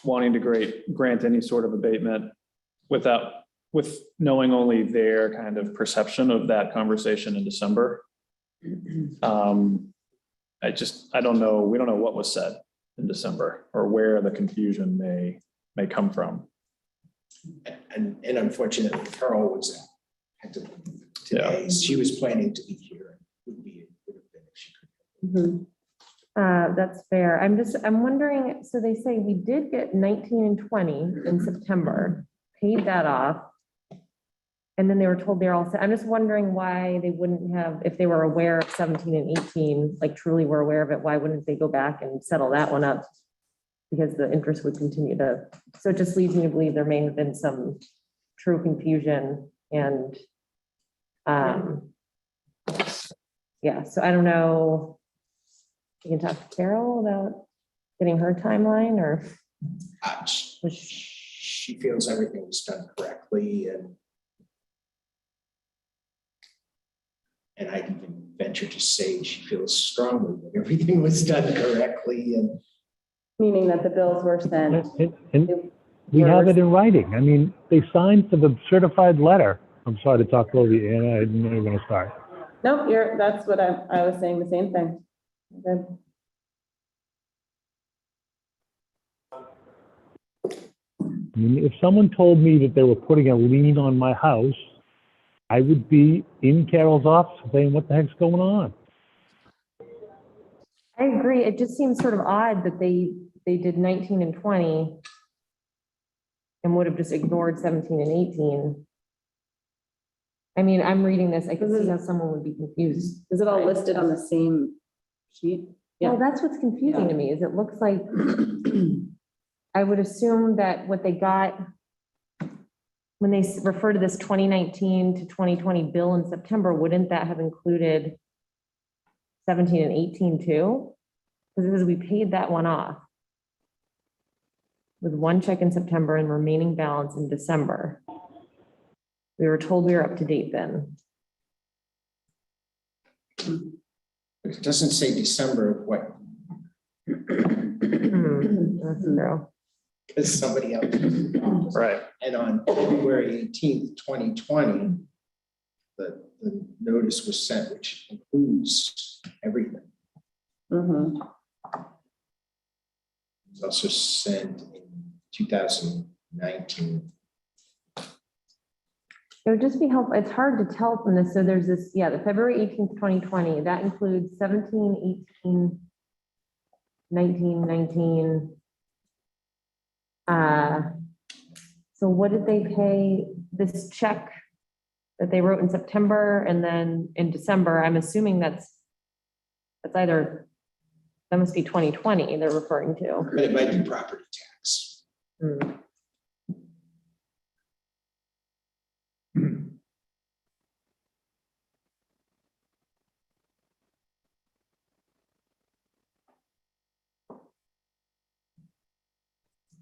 wanting to grant any sort of abatement with knowing only their kind of perception of that conversation in December. I don't know. We don't know what was said in December or where the confusion may come from. And unfortunately, Carol was at today. She was planning to be here. Would have been if she could. That's fair. I'm wondering, so they say we did get 19 and 20 in September, paid that off. And then they were told they're all set. I'm just wondering why they wouldn't have, if they were aware of 17 and 18, like truly were aware of it, why wouldn't they go back and settle that one up? Because the interest would continue to, so it just leads me to believe there may have been some true confusion and yeah, so I don't know. You can talk to Carol about getting her timeline or? She feels everything was done correctly and I'd even venture to say she feels strongly that everything was done correctly and. Meaning that the bills were sent. And we have it in writing. I mean, they signed for the certified letter. I'm sorry to talk over you, Anna. I didn't know you were going to start. Nope, that's what I was saying, the same thing. Good. I mean, if someone told me that they were putting a lien on my house, I would be in Carol's office saying, what the heck's going on? I agree. It just seems sort of odd that they did 19 and 20 and would have just ignored 17 and 18. I mean, I'm reading this. I can see how someone would be confused. Is it all listed on the same sheet? Yeah. Well, that's what's confusing to me is it looks like I would assume that what they got when they refer to this 2019 to 2020 bill in September, wouldn't that have included 17 and 18 too? Because we paid that one off with one check in September and remaining balance in December. We were told we were up to date then. It doesn't say December of what. That's true. Because somebody else. Right. And on February 18th, 2020, the notice was sent, which includes everything. Mm-hmm. It was also sent in 2019. It would just be helpful. It's hard to tell from this. So there's this, the February 18th, 2020, that includes 17, 18, 19, 19. So what did they pay this check that they wrote in September and then in December? I'm assuming that's either, that must be 2020 they're referring to. But it might be property tax.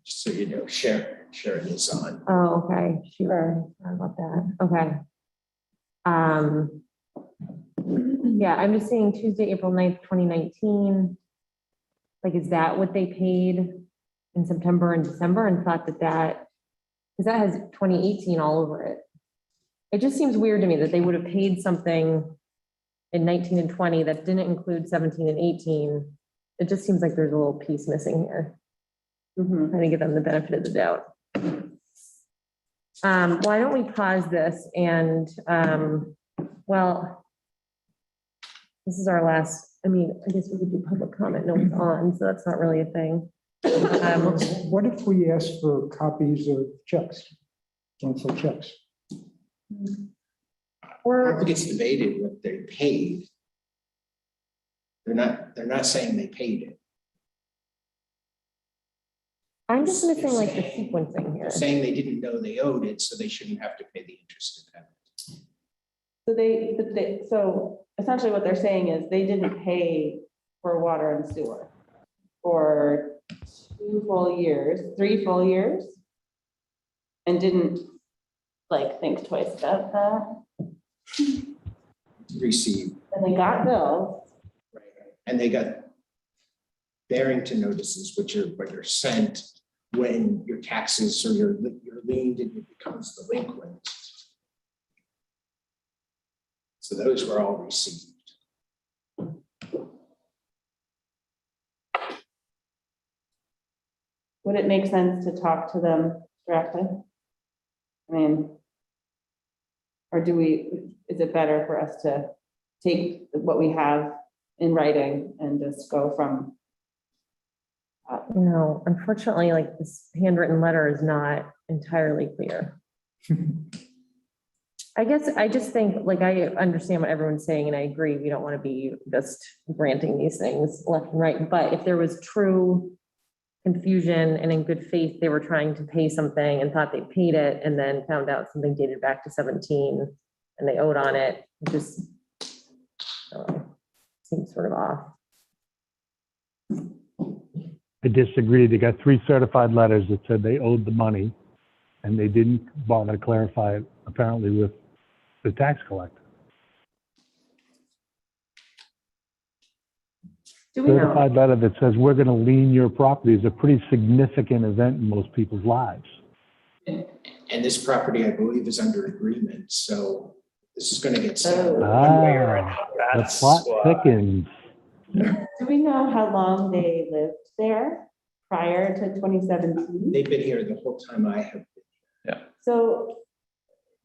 Just so you know, Sharon is on. Oh, okay, sure. Sorry about that. Okay. Yeah, I'm just seeing Tuesday, April 9th, 2019. Like, is that what they paid in September and December and thought that, because that has 2018 all over it. It just seems weird to me that they would have paid something in 19 and 20 that didn't include 17 and 18 it just seems like there's a little piece missing here. Mhm. Trying to give them the benefit of the doubt. Why don't we pause this and, well, this is our last, I mean, I guess we could do public comment, no one's on, so that's not really a thing. What if we ask for copies of checks, canceled checks? I Or, think it's debated what they paid. They're not saying they paid it. I'm just missing like the sequencing here. They're saying they didn't know they owed it, so they shouldn't have to pay the interest and penalty. So essentially what they're saying is they didn't pay for water and sewer for 2 full years, 3 full years, and didn't like think twice about that. Received, And they got bills. and they got Barrington notices, which are sent when your taxes or your lien becomes delinquent. So those were all received. Would it make sense to talk to them directly? I mean, or is it better for us to take what we have in writing and just go from? No, unfortunately, like this handwritten letter is not entirely clear. I guess I just think, like, I understand what everyone's saying and I agree, we don't want to be just granting these things left and right. But if there was true confusion and in good faith, they were trying to pay something and thought they paid it and then found out something dated back to 17 and they owed on it, it just seems sort of off. I disagree. They got 3 certified letters that said they owed the money, and they didn't bother to clarify it, apparently, with the tax collector. Do we know? Certified letter that says we're going to lien your property is a pretty significant event in most people's lives. And this property, I believe, is under agreement, so this is gonna get settled one way or another. The plot thickens. Do we know how long they lived there prior to 2017? They've been here the whole time I have. So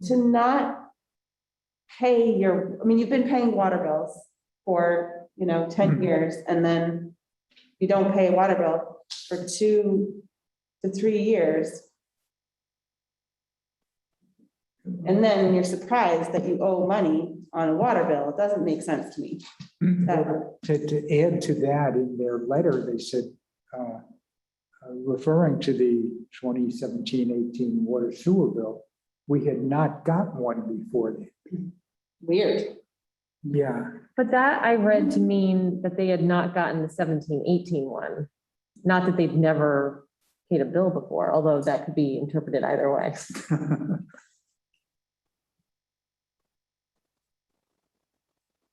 to not pay I mean, you've been paying water bills for, 10 years, and then you don't pay a water bill for 2 to 3 years. And then you're surprised that you owe money on a water bill. It doesn't make sense to me. To add to that, in their letter, they said, referring to the 2017-18 water sewer bill, we had not gotten one before then. Weird. Yeah. But that I read to mean that they had not gotten the 17-18 one. Not that they've never paid a bill before, although that could be interpreted either way.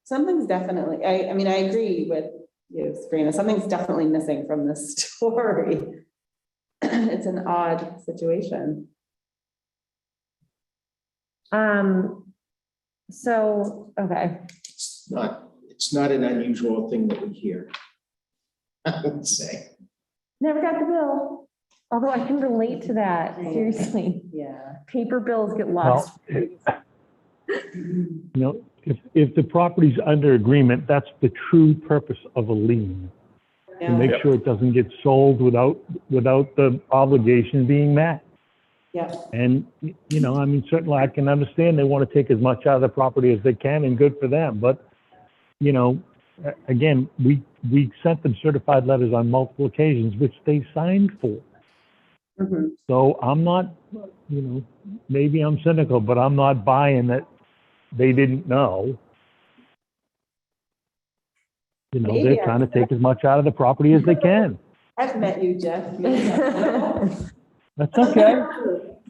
Something's definitely, I mean, I agree with you, Sabrina. Something's definitely missing from this story. It's an odd situation. So, okay. It's not an unusual thing that we hear, I would say. Never got the bill. Although I can relate to that, seriously. Yeah. Paper bills get lost. If the property's under agreement, that's the true purpose of a lien. To make sure it doesn't get sold without the obligation being met. Yeah. And, I mean, certainly I can understand they want to take as much out of the property as they can, and good for them. But, again, we sent them certified letters on multiple occasions, which they signed for. Mm-hmm. So I'm not, maybe I'm cynical, but I'm not buying that they didn't know. Maybe They're trying to take as much out of the property as they can. I've met you, Jeff. That's okay.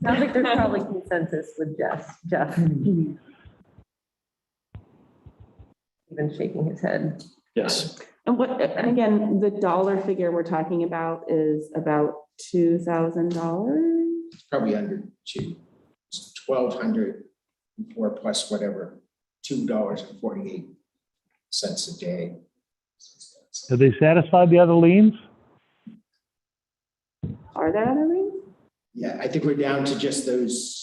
Sounds like there's probably consensus with Jeff. Even shaking his head. Yes. And again, the dollar figure we're talking about is about $2,000. It's probably under 2. It's 1,200 or plus whatever, $2.48 a day. Have they satisfied the other liens? Are there other liens? Yeah, I think we're down to just those.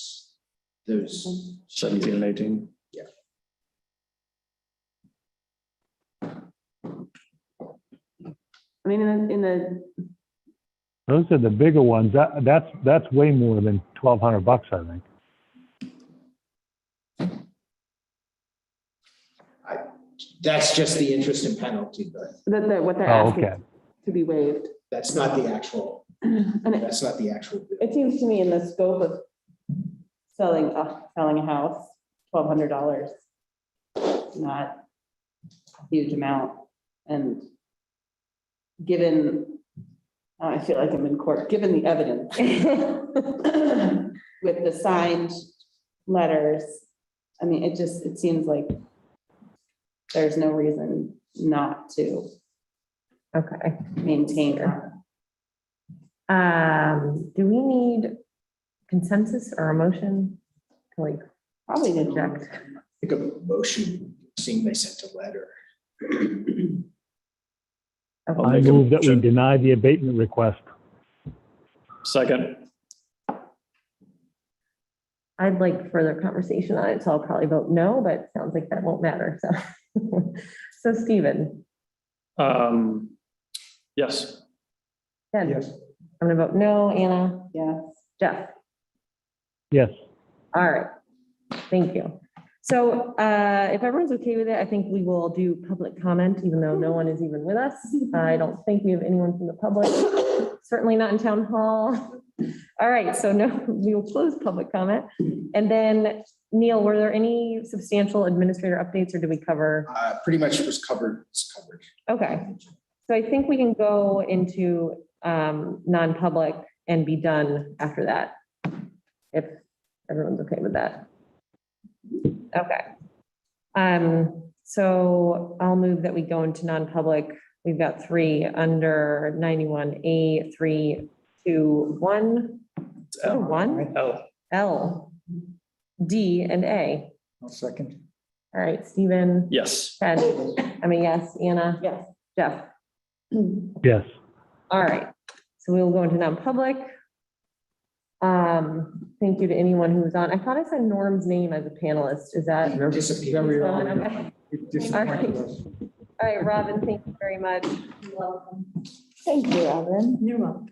17 and 18. I mean, in the, Those are the bigger ones. That's way more than $1,200, I think. That's just the interest and penalty, but what they're Oh, asking okay. to be waived. that's not the actual, And that's not the actual. it seems to me in the scope of selling a house, $1,200, not a huge amount. And given, I feel like I'm in court, given the evidence with the signed letters, I mean, it seems like there's no reason not to Okay. maintain that. Do we need consensus or a motion to like Probably did reject? I think of a motion, seeing they sent a letter. I'll I make a move that we motion. deny the abatement request. Second. I'd like further conversation on it, so I'll probably vote no, but it sounds like that won't matter, so. So Stephen, Yes. Ken, Yes. I'm gonna vote no. Anna, Yes. Jeff, Yes. all right, thank you. So if everyone's okay with it, I think we will do public comment, even though no one is even with us. I don't think we have anyone from the public, certainly not in town hall. All right, so no, we will close public comment. And then Neil, were there any substantial administrator updates or did we cover? Pretty much was covered, it's covered. Okay, so I think we can go into non-public and be done after that. If everyone's okay with that. Okay. So I'll move that we go into non-public. We've got 3 under 91A, 3, 2, 1. Is that a 1? L. L, D, and A. I'll second. All right, Stephen, Yes. Ted, I mean, yes, Anna, Yes. Jeff. Yes. All right, so we'll go into non-public. Thank you to anyone who was on. I thought I said Norm's name as a panelist. Is that? Disappeared. Very Okay. early. It disappointed us. All right, Robin, thank you very much. You're welcome. Thank you, Robin. You're welcome.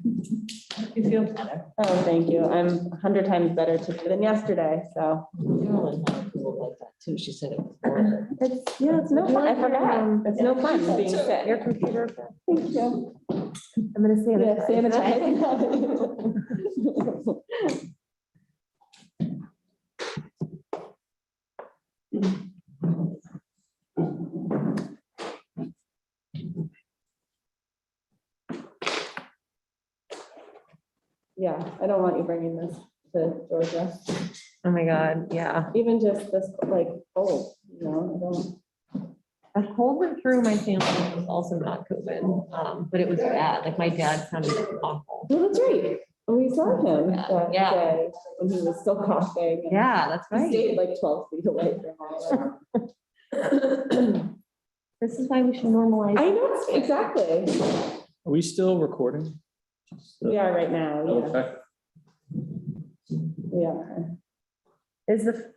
You feel better. Oh, thank you. I'm 100 times better today than yesterday, so. Carolyn had a cold like that too. She said it was horrible. It's no fun. I forgot. It's no fun being sick. Your computer. Thank you. I'm gonna sanitize. Sanitize. Yeah, I don't want you bringing this to Georgia. Oh my God, yeah. Even just this, like, cold, you know, I don't. A cold went through my family, it was also not COVID, but it was bad. Like my dad sounded awful. Well, that's right. We saw him that Yeah. day when he was still coughing. Yeah, that's He right. stayed like 12 feet away from all This is why we should normalize. I know, exactly. Are we still recording? We are right now, yeah, Okay. we are. Is the